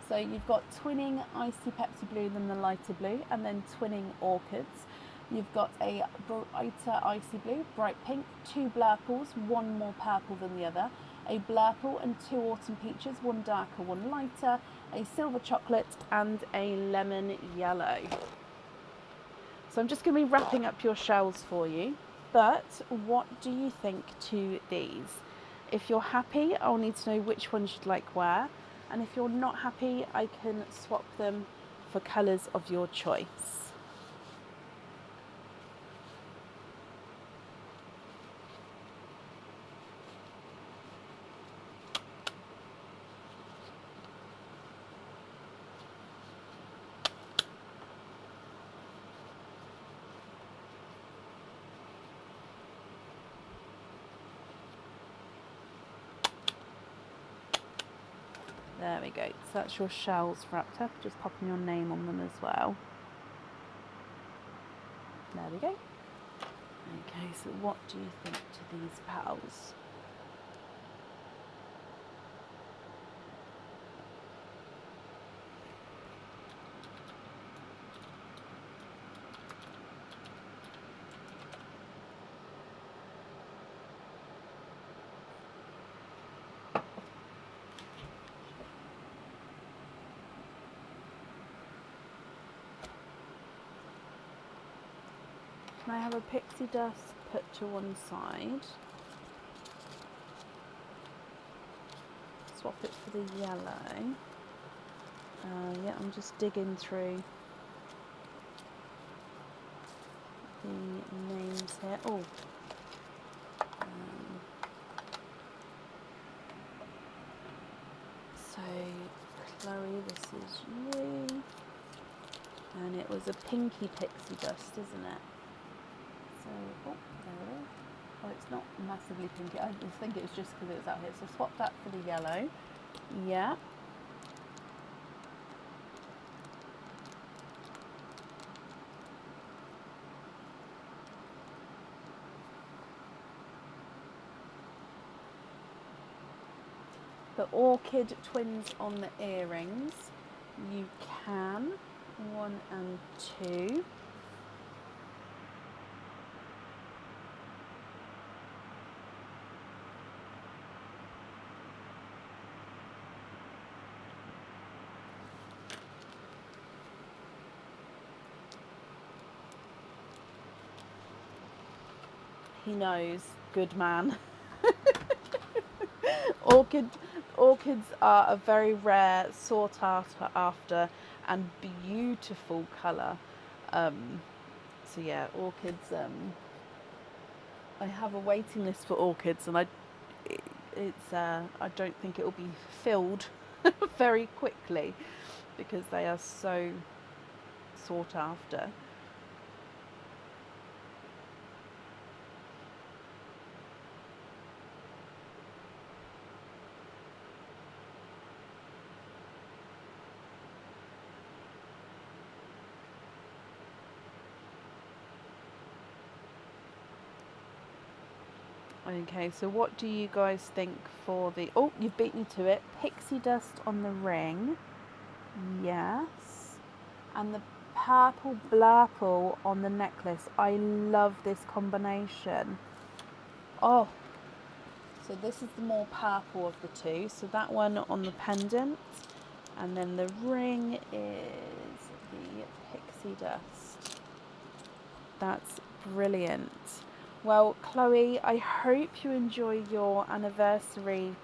So you've got twinning icy Pepsi blue than the lighter blue, and then twinning orchids. You've got a brighter icy blue, bright pink, 2 blurples, one more purple than the other, a blurple and 2 autumn peaches, one darker, one lighter, a silver chocolate and a lemon yellow. So I'm just going to be wrapping up your shells for you, but what do you think to these? If you're happy, I'll need to know which ones you'd like where, and if you're not happy, I can swap them for colours of your choice. There we go, so that's your shells wrapped up, just popping your name on them as well. There we go. Okay, so what do you think to these pals? Can I have a pixie dust put to one side? Swap it for the yellow. Yeah, I'm just digging through the names here. Oh, so Chloe, this is you, and it was a pinky pixie dust, isn't it? So, oh, there it is. Oh, it's not massively pinky. I just think it's just because it was out here. So swap that for the yellow. Yeah. The orchid twins on the earrings, you can, 1 and 2. He knows, good man. Orchids are a very rare, sought after and beautiful colour. So yeah, orchids. I have a waiting list for orchids, and I don't think it will be filled very quickly because they are so sought after. Okay, so what do you guys think for the... Oh, you've beat me to it. Pixie dust on the ring. Yes. And the purple blurple on the necklace. I love this combination. Oh. So this is the more purple of the two. So that one on the pendant. And then the ring is the pixie dust. That's brilliant. Well, Chloe, I hope you enjoy your anniversary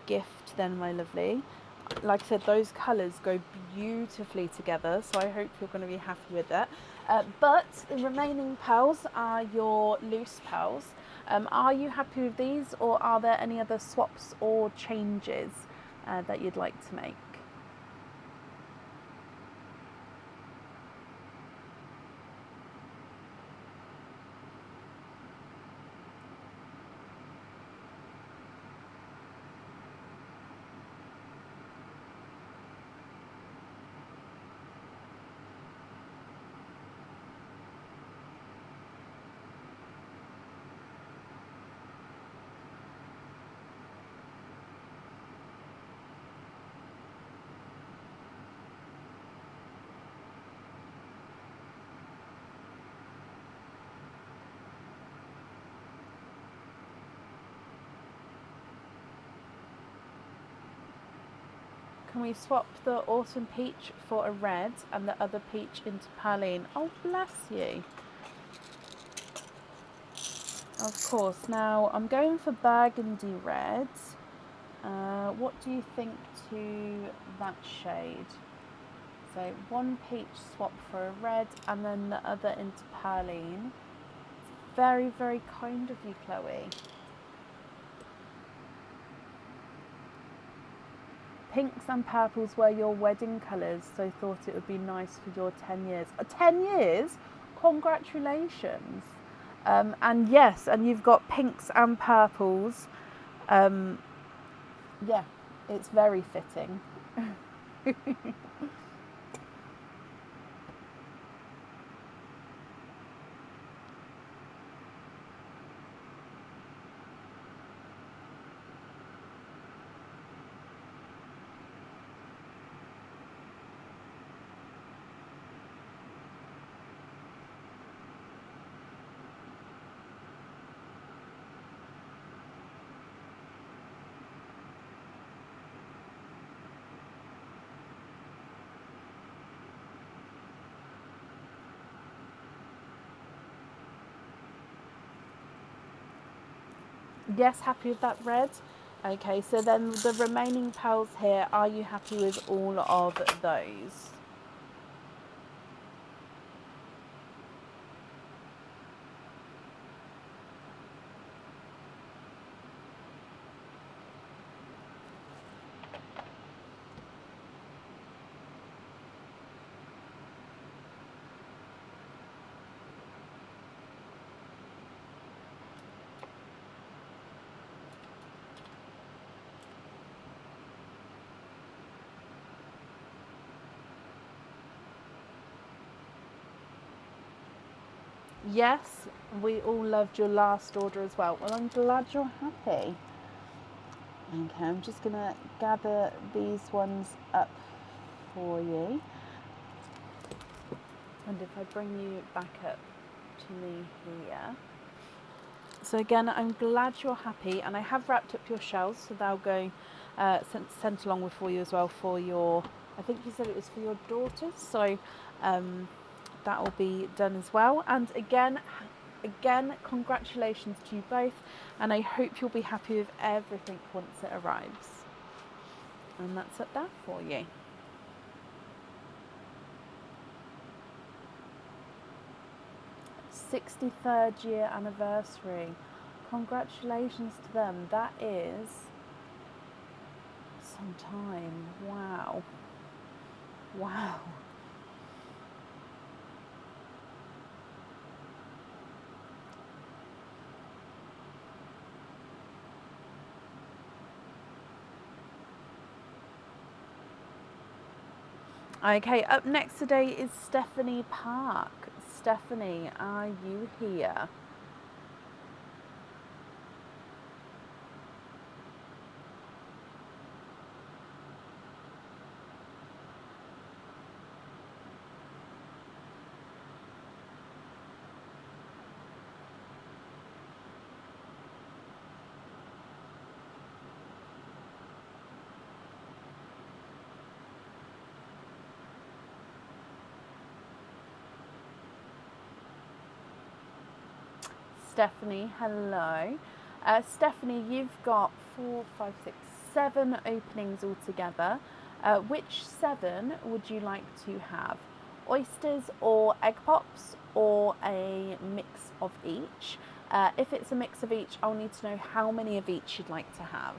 gift then, my lovely. Like I said, those colours go beautifully together, so I hope you're going to be happy with that. But the remaining pearls are your loose pearls. Are you happy with these, or are there any other swaps or changes that you'd like to make? Can we swap the autumn peach for a red and the other peach into Perline? Oh, bless you. Of course. Now, I'm going for burgundy red. What do you think to that shade? So one peach swap for a red and then the other into Perline. Very, very kind of you, Chloe. Pinks and purples were your wedding colours, so thought it would be nice for your 10 years. 10 years? Congratulations. And yes, and you've got pinks and purples. Yeah, it's very fitting. Yes, happy with that red? Okay, so then the remaining pals here, are you happy with all of those? Yes, we all loved your last order as well. Well, I'm glad you're happy. Okay, I'm just going to gather these ones up for you. And if I bring you back up to me here. So again, I'm glad you're happy, and I have wrapped up your shells, so they'll go sent along with for you as well for your, I think you said it was for your daughters, so that will be done as well. And again, congratulations to you both, and I hope you'll be happy with everything once it arrives. And that's up there for you. '63rd year anniversary. Congratulations to them. That is some time. Wow. Wow. Okay, up next today is Stephanie Park. Stephanie, are you here? Stephanie, hello. Stephanie, you've got 4, 5, 6, 7 openings altogether. Which 7 would you like to have? Oysters or egg pops, or a mix of each? If it's a mix of each, I'll need to know how many of each you'd like to have.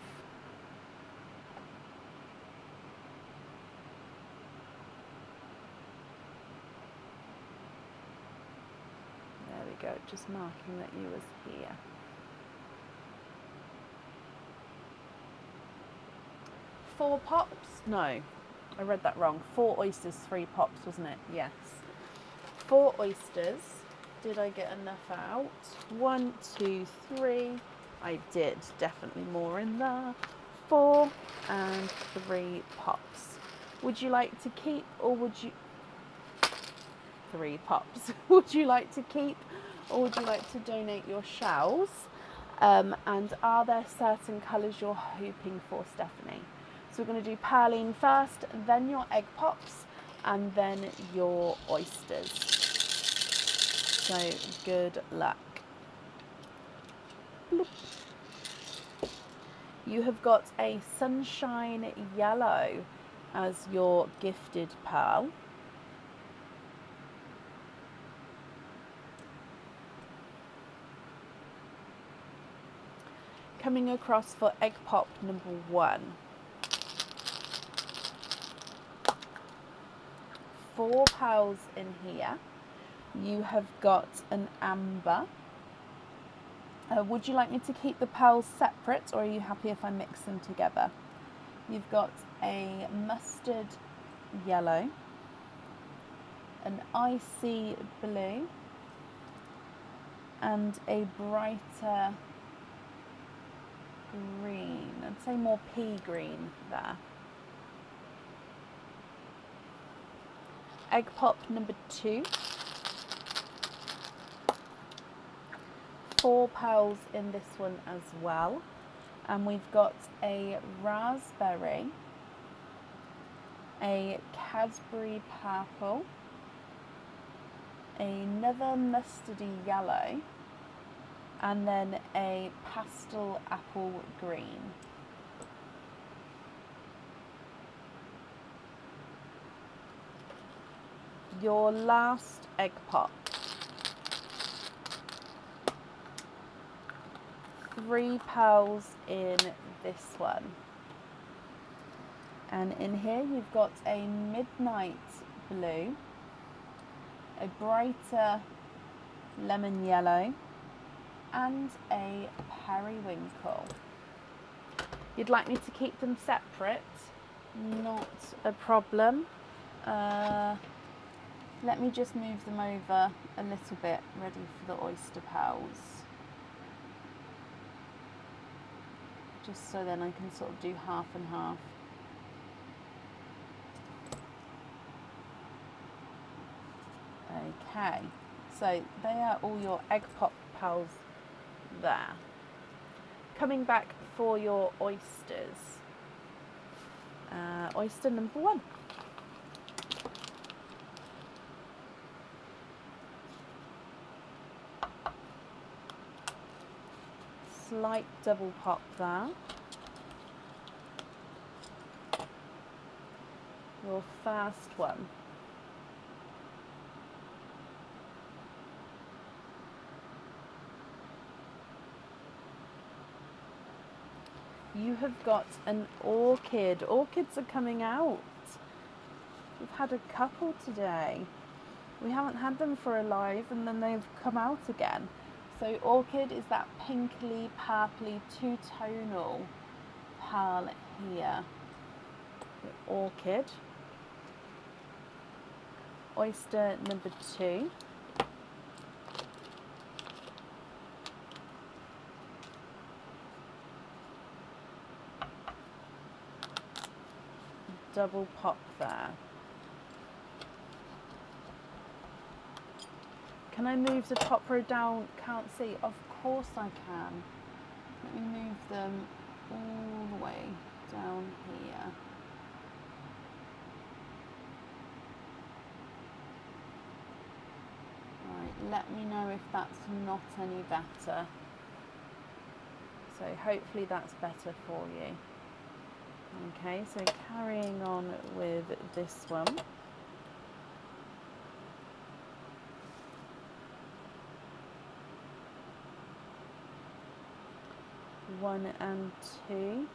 There we go, just marking that you was here. 4 pops? No, I read that wrong. 4 oysters, 3 pops, wasn't it? Yes. 4 oysters. Did I get enough out? 1, 2, 3. I did. Definitely more in there. 4 and 3 pops. Would you like to keep, or would you... 3 pops. Would you like to keep, or would you like to donate your shells? And are there certain colours you're hoping for, Stephanie? So we're going to do Perline first, then your egg pops, and then your oysters. So good luck. Bloop. You have got a sunshine yellow as your gifted pearl. Coming across for egg pop number 1. 4 pearls in here. You have got an amber. Would you like me to keep the pearls separate, or are you happy if I mix them together? You've got a mustard yellow, an icy blue, and a brighter green. I'd say more pea green there. Egg pop number 2. 4 pearls in this one as well. And we've got a raspberry, a Cadbury purple, another mustardy yellow, and then a pastel apple green. Your last egg pop. 3 pearls in this one. And in here you've got a midnight blue, a brighter lemon yellow, and a periwinkle. You'd like me to keep them separate? Not a problem. Let me just move them over a little bit, ready for the oyster pearls. Just so then I can sort of do half and half. Okay, so they are all your egg pop pearls there. Coming back for your oysters. Oyster number 1. Slight double pop there. Your first one. You have got an orchid. Orchids are coming out. We've had a couple today. We haven't had them for a live and then they've come out again. So orchid is that pinkly, purpley, two-tonal pearl here. Orchid. Oyster number 2. Double pop there. Can I move the top row down? Can't see. Of course I can. Let me move them all the way down here. Right, let me know if that's not any better. So hopefully that's better for you. Okay, so carrying on with this one. One and 2.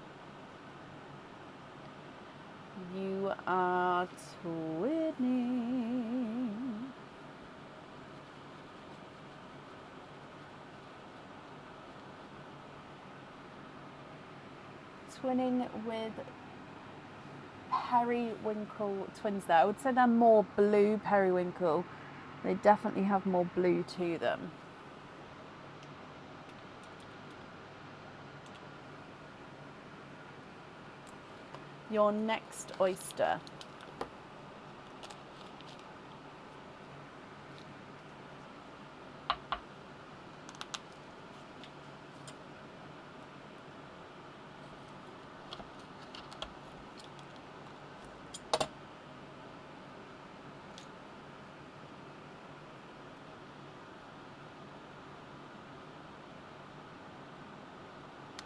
You are twinning. Twinning with periwinkle twins there. I would say they're more blue periwinkle. They definitely have more blue to them. Your next oyster.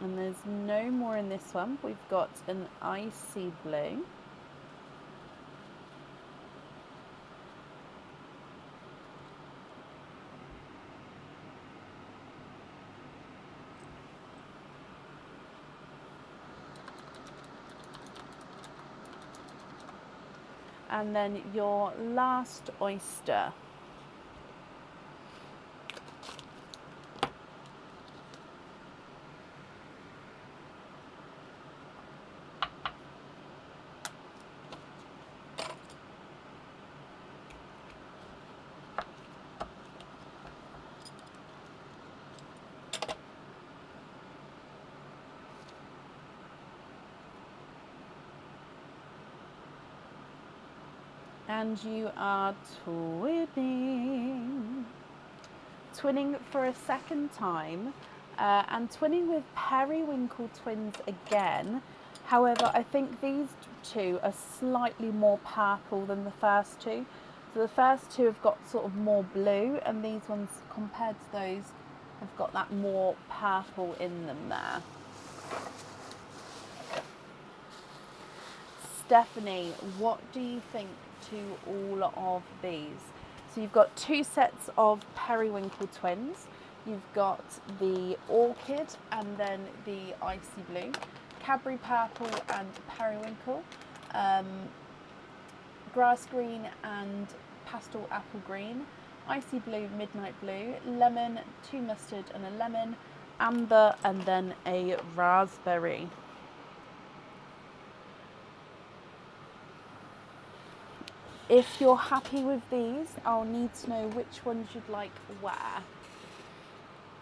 And there's no more in this one. We've got an icy blue. And then your last oyster. And you are twinning. Twinning for a second time, and twinning with periwinkle twins again. However, I think these two are slightly more purple than the first two. So the first two have got sort of more blue, and these ones, compared to those, have got that more purple in them there. Stephanie, what do you think to all of these? So you've got 2 sets of periwinkle twins. You've got the orchid and then the icy blue, Cadbury purple and periwinkle, grass green and pastel apple green, icy blue, midnight blue, lemon, 2 mustard and a lemon, amber and then a raspberry. If you're happy with these, I'll need to know which ones you'd like where.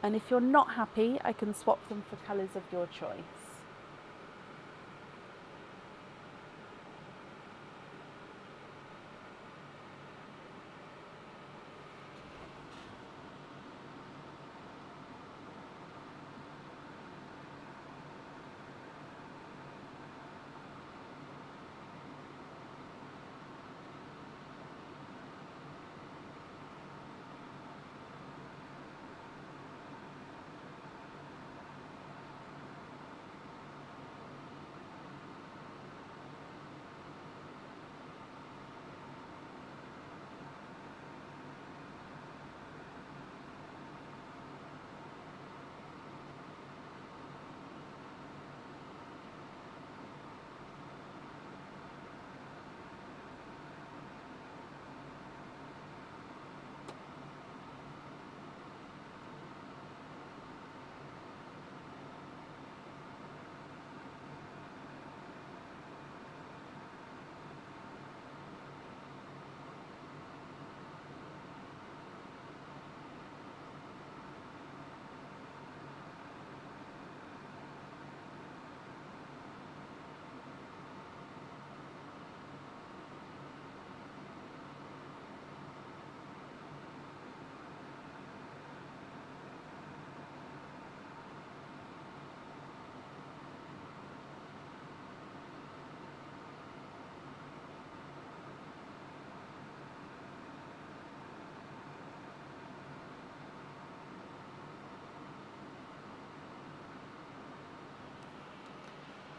And if you're not happy, I can swap them for colours of your choice.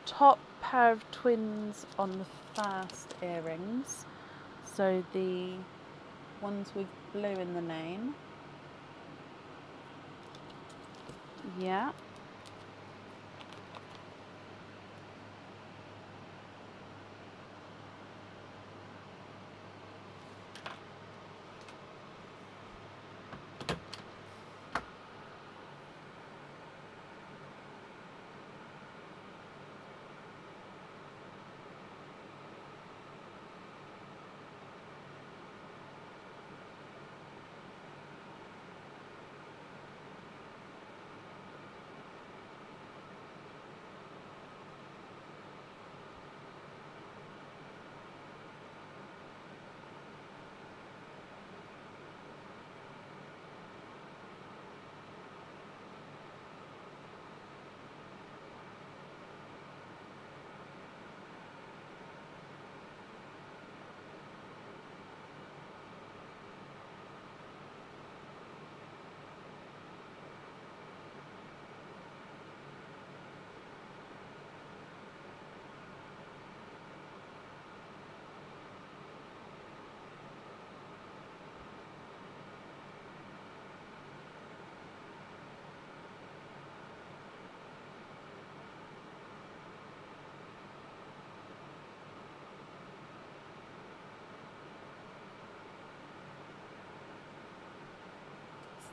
Top pair of twins on the first earrings, so the ones with blue in the name. Yeah.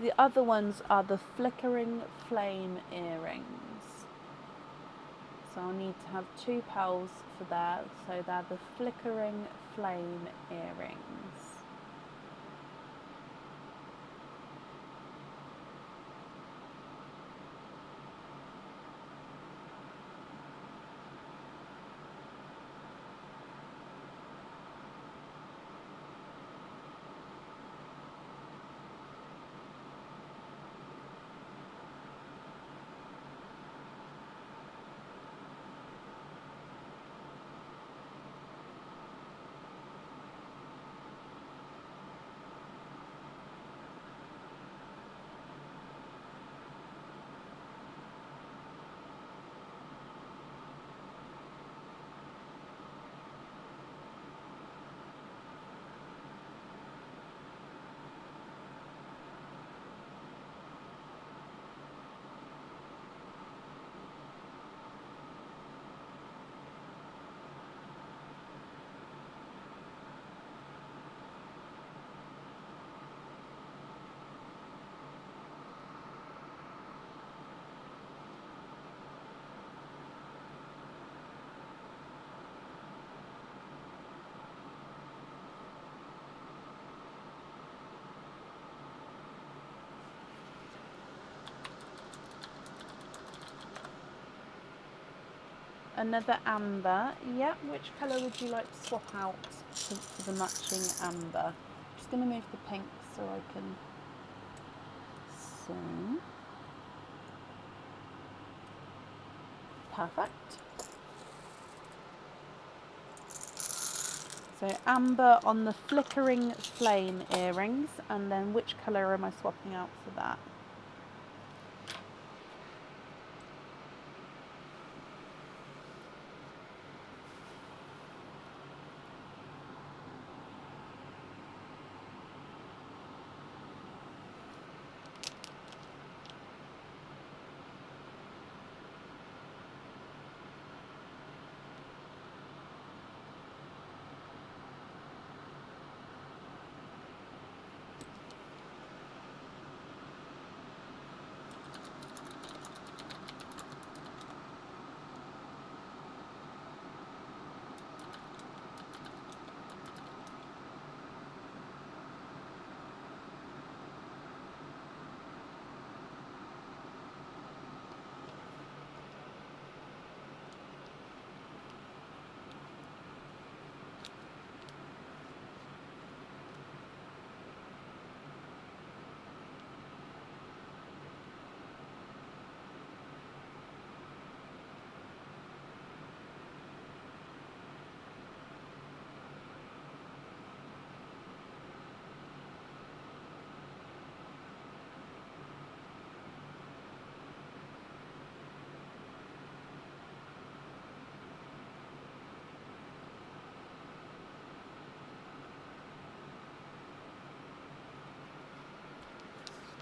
The other ones are the flickering flame earrings. So I'll need to have 2 pearls for that. So they're the flickering flame earrings. another amber. Yeah, which colour would you like to swap out for the matching amber? I'm just going to move the pink so I can see. Perfect. So amber on the flickering flame earrings, and then which colour am I swapping out for that?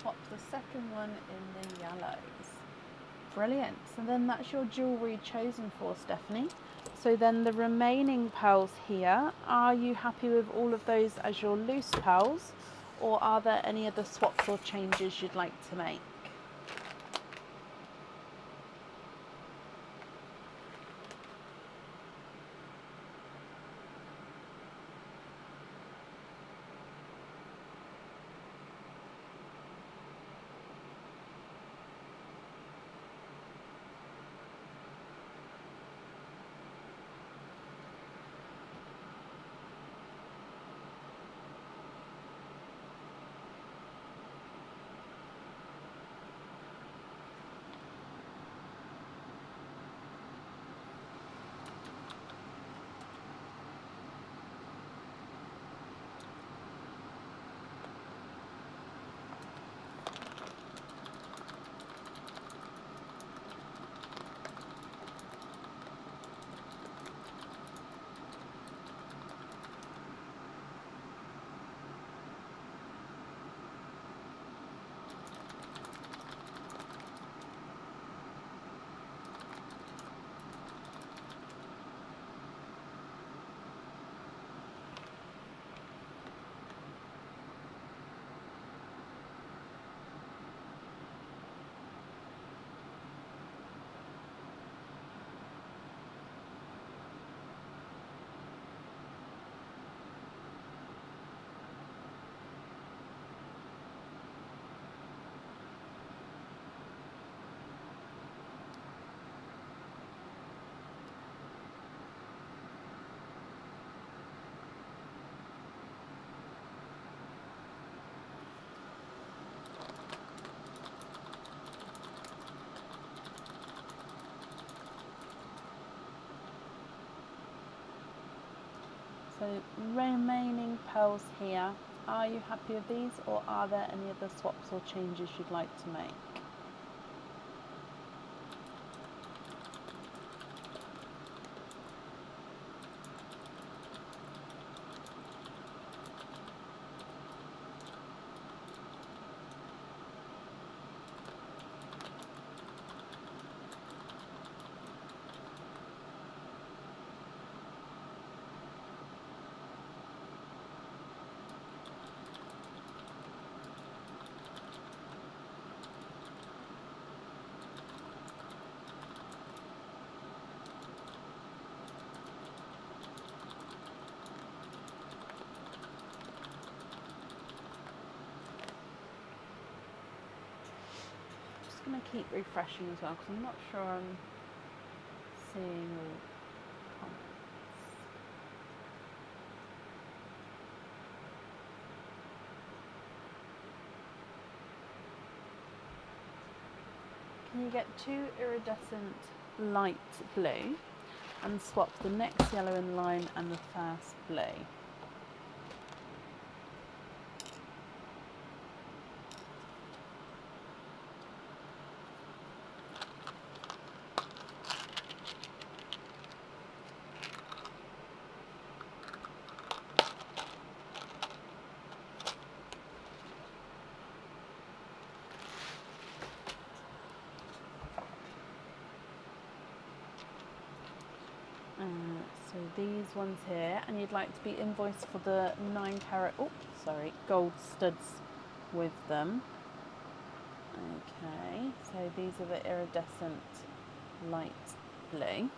Swap the second one in the yellows. Brilliant. So then that's your jewellery chosen for, Stephanie. So then the remaining pearls here, are you happy with all of those as your loose pearls, or are there any other swaps or changes you'd like to make? So remaining pearls here, are you happy with these, or are there any other swaps or changes you'd like to make? Going to keep refreshing as well because I'm not sure I'm comments. Can you get 2 iridescent light blue and swap the next yellow in line and the first blue? So these ones here, and you'd like to be invoiced for the 9 carat, gold studs with them. Okay, so these are the iridescent light blue.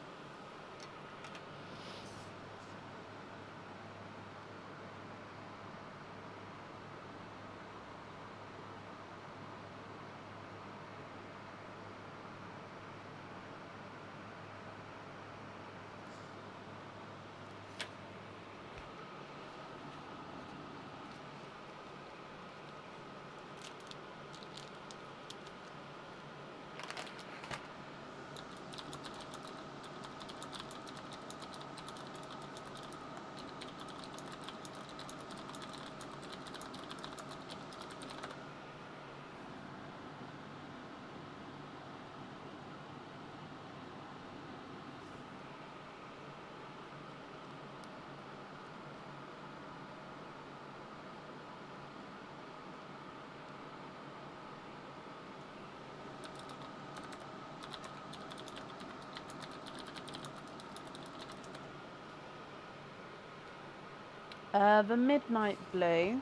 The midnight blue,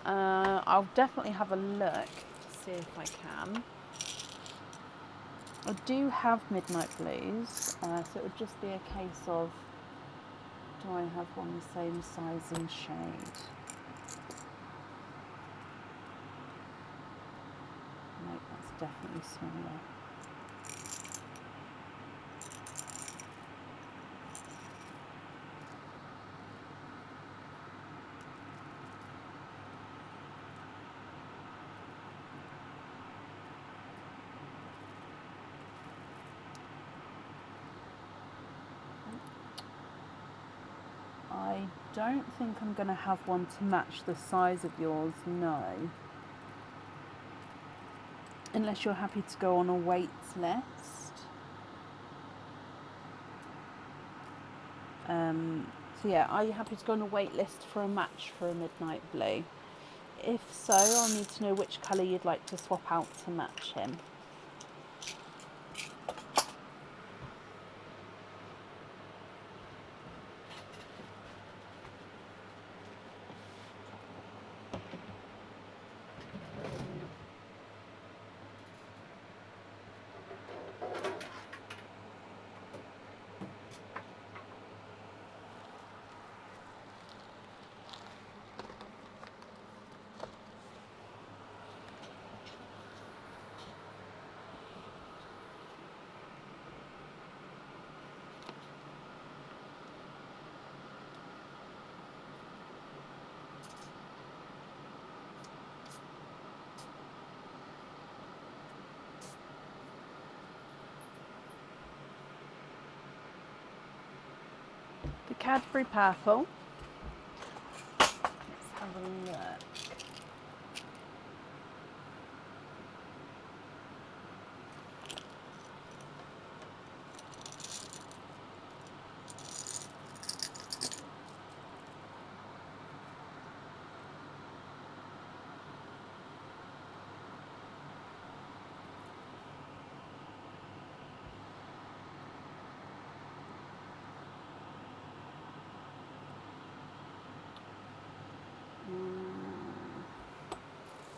I'll definitely have a look to see if I can. I do have midnight blues, so it would just be a case of, do I have one the same size and shade? No, that's definitely smaller. I don't think I'm going to have one to match the size of yours, no. Unless you're happy to go on a weight list. So yeah, are you happy to go on a wait list for a match for a midnight blue? If so, I'll need to know which colour you'd like to swap out to match him. The Cadbury purple. Let's have a look.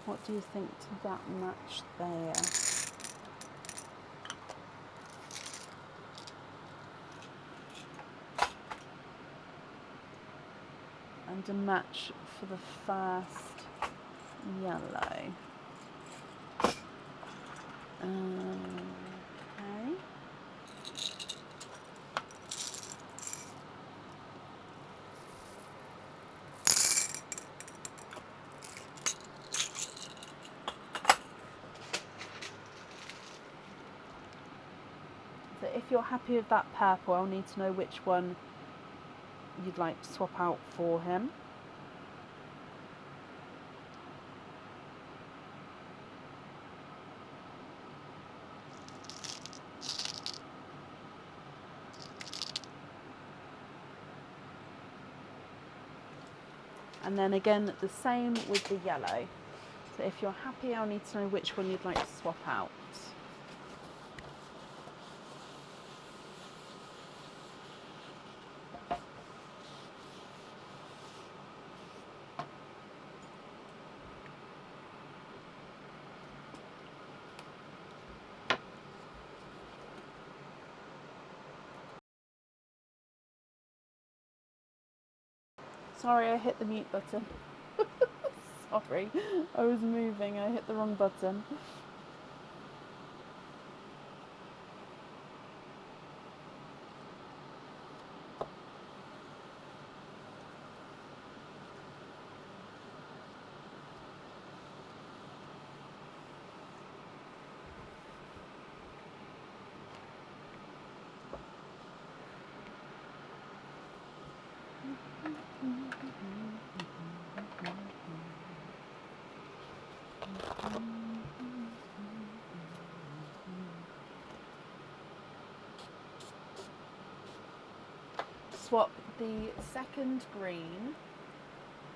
What do you think to that match there? And a match for the first yellow. Okay. happy with that purple, I'll need to know which one you'd like to swap out for him. And then again, the same with the yellow. So if you're happy, I'll need to know which one you'd like to swap out. Sorry, I hit the mute button. Sorry, I was moving, I hit the wrong button. Swap the second green,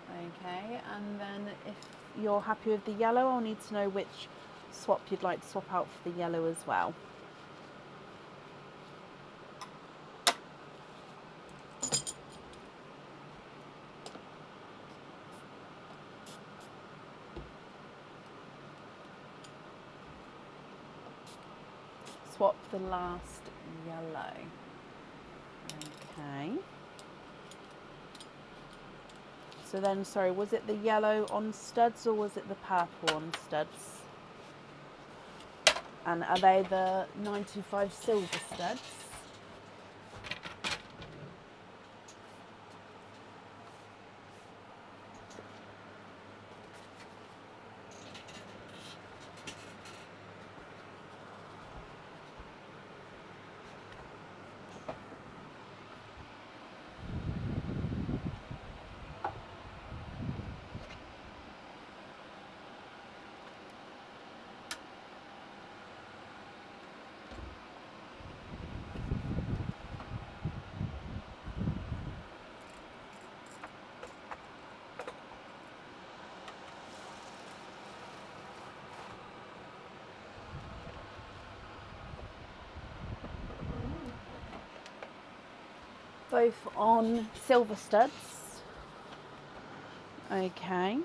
okay, and then if you're happy with the yellow, I'll need to know which swap you'd like to swap out for the yellow as well. Swap the last yellow. Okay. So then, sorry, was it the yellow on studs or was it the purple on studs? And are they the 925 silver studs? Both on silver studs. Okay.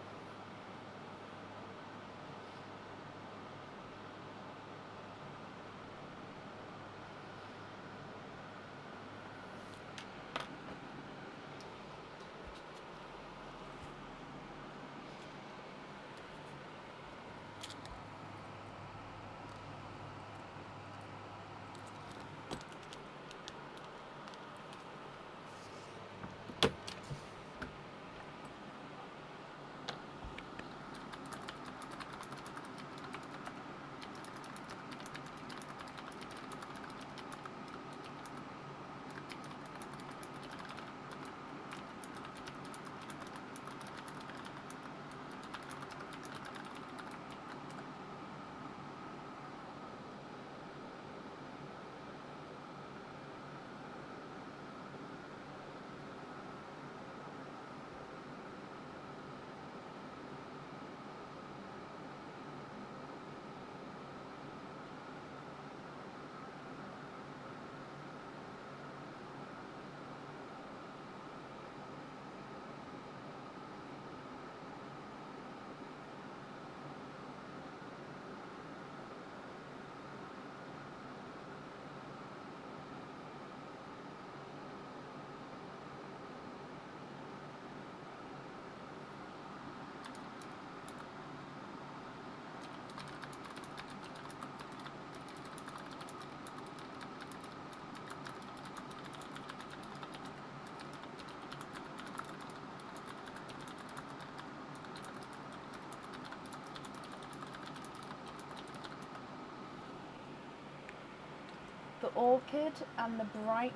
orchid and the bright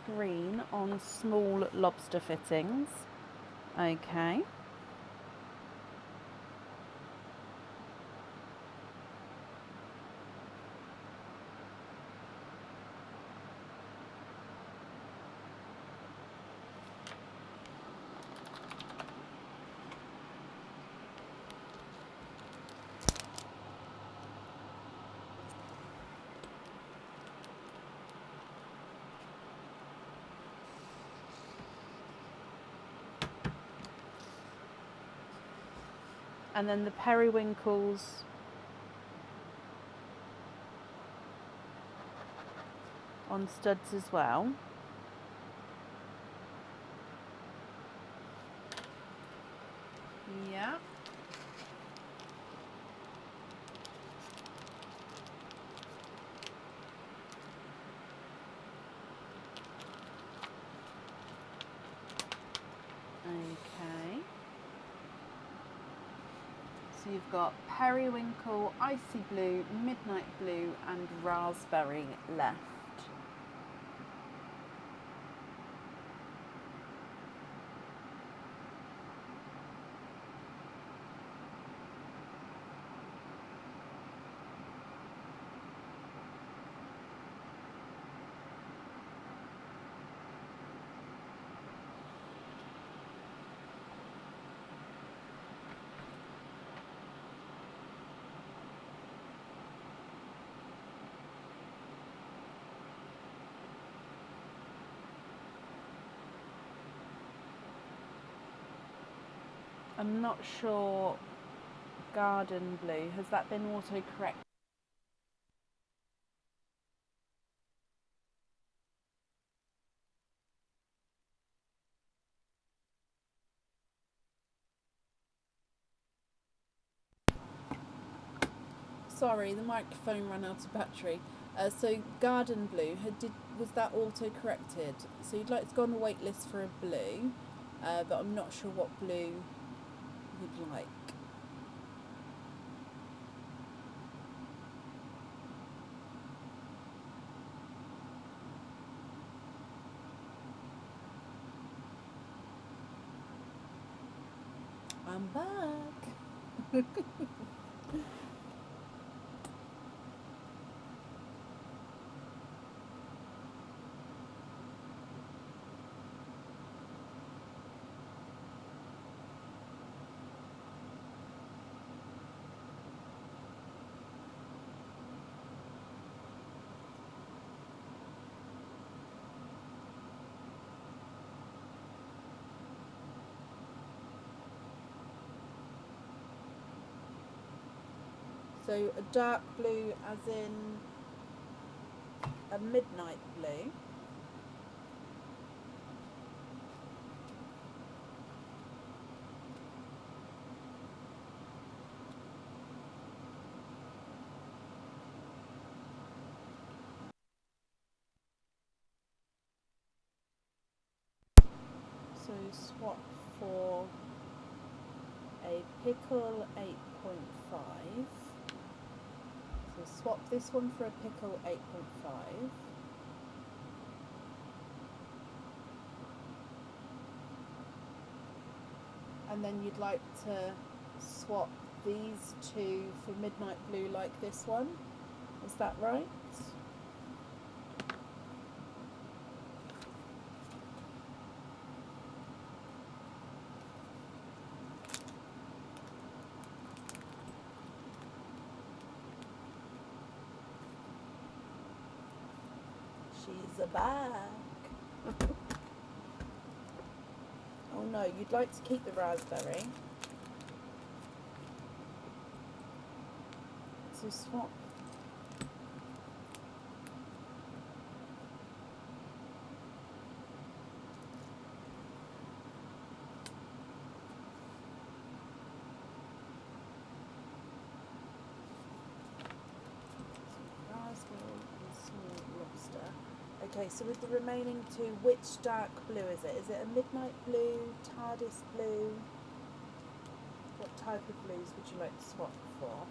green on small lobster fittings. Okay. And then the periwinkles on studs as well. Yeah. Okay. So you've got periwinkle, icy blue, midnight blue and raspberry left. I'm not sure garden blue, has that been auto-corrected? Sorry, the microphone ran out of battery. So garden blue, was that auto-corrected? So you'd like to go on the wait list for a blue, but I'm not sure what blue you'd like. I'm back. So a dark blue as in a midnight blue. So swap for a pickle 8.5. So swap this one for a pickle 8.5. And then you'd like to swap these two for midnight blue like this one. Is that right? She's a bag. Oh no, you'd like to keep the raspberry. So swap. Raspberry and small lobster. Okay, so with the remaining two, which dark blue is it? Is it a midnight blue, TARDIS blue? What type of blues would you like to swap for?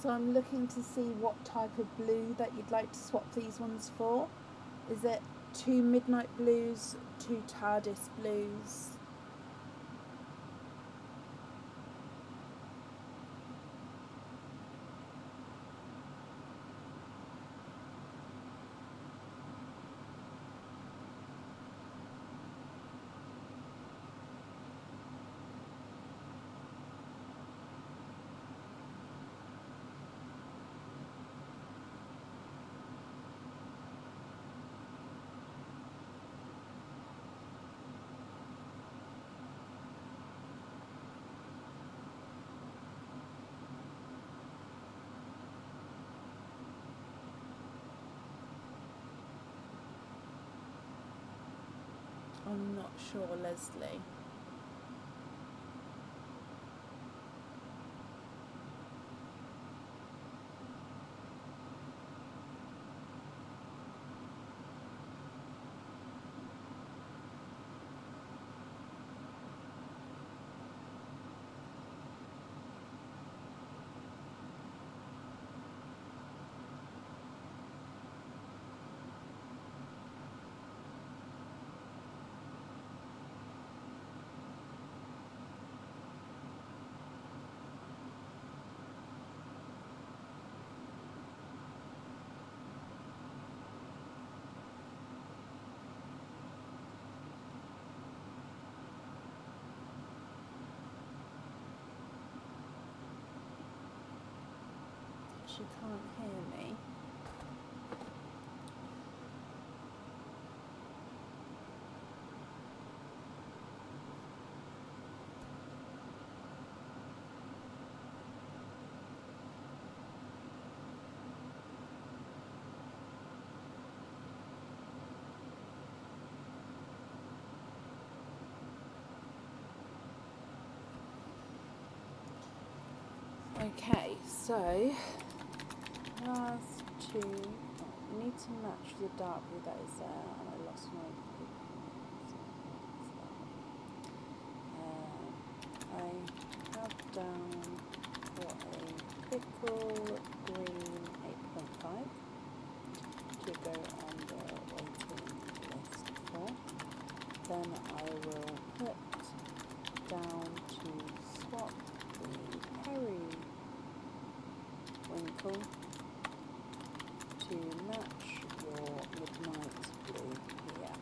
So I'm looking to see what type of blue that you'd like to swap these ones for. Is it 2 midnight blues, 2 TARDIS blues? I'm not sure, Leslie. She can't hear me. Okay, so last two. I need to match the dark blue that is there, and I lost my. I have down for a pickle green 8.5 to go on the waiting list for. Then I will put down to swap the Perry Winkle to match your midnight blue here.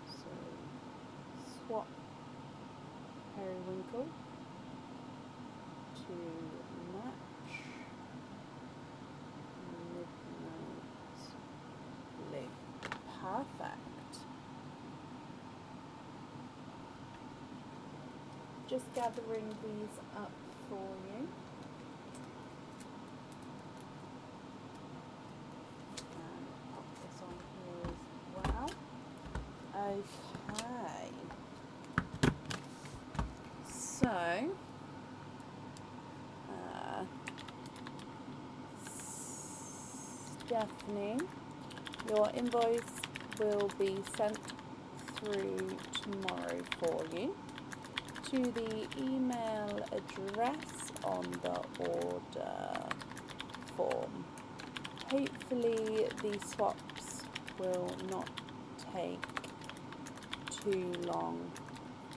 So swap Periwinkle to match midnight blue. Perfect. Just gathering these up for you. And pop this on here as well. Okay. So, Stephanie, your invoice will be sent through tomorrow for you to the email address on the order form. Hopefully the swaps will not take too long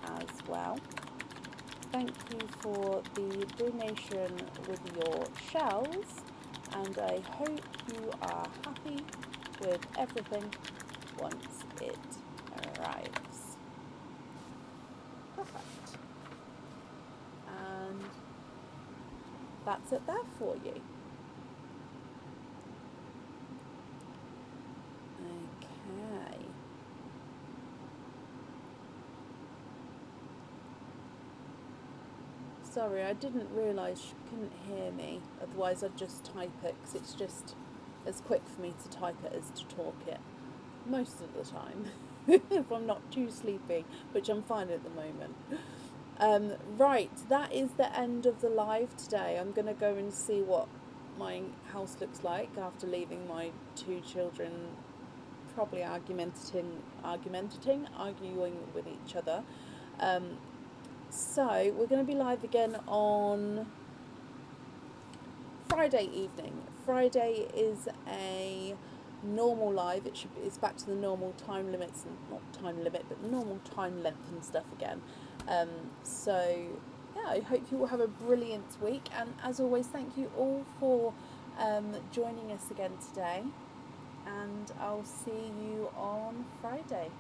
as well. Thank you for the donation with your shells, and I hope you are happy with everything once it arrives. Perfect. And that's it there for you. Okay. Sorry, I didn't realise you couldn't hear me. Otherwise I'd just type it, because it's just as quick for me to type it as to talk it. Most of the time. If I'm not too sleepy, which I'm fine at the moment. Right, that is the end of the live today. I'm going to go and see what my house looks like after leaving my two children probably arguing with each other. So we're going to be live again on Friday evening. Friday is a normal live. It's back to the normal time limits, and not time limit, but normal time length and stuff again. So yeah, I hope you all have a brilliant week, and as always, thank you all for joining us again today, and I'll see you on Friday.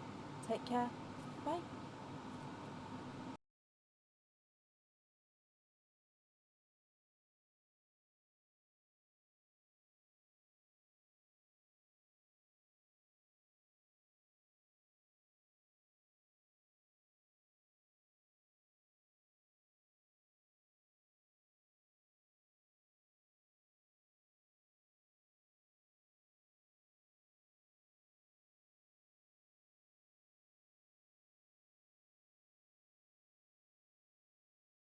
Take care. Bye.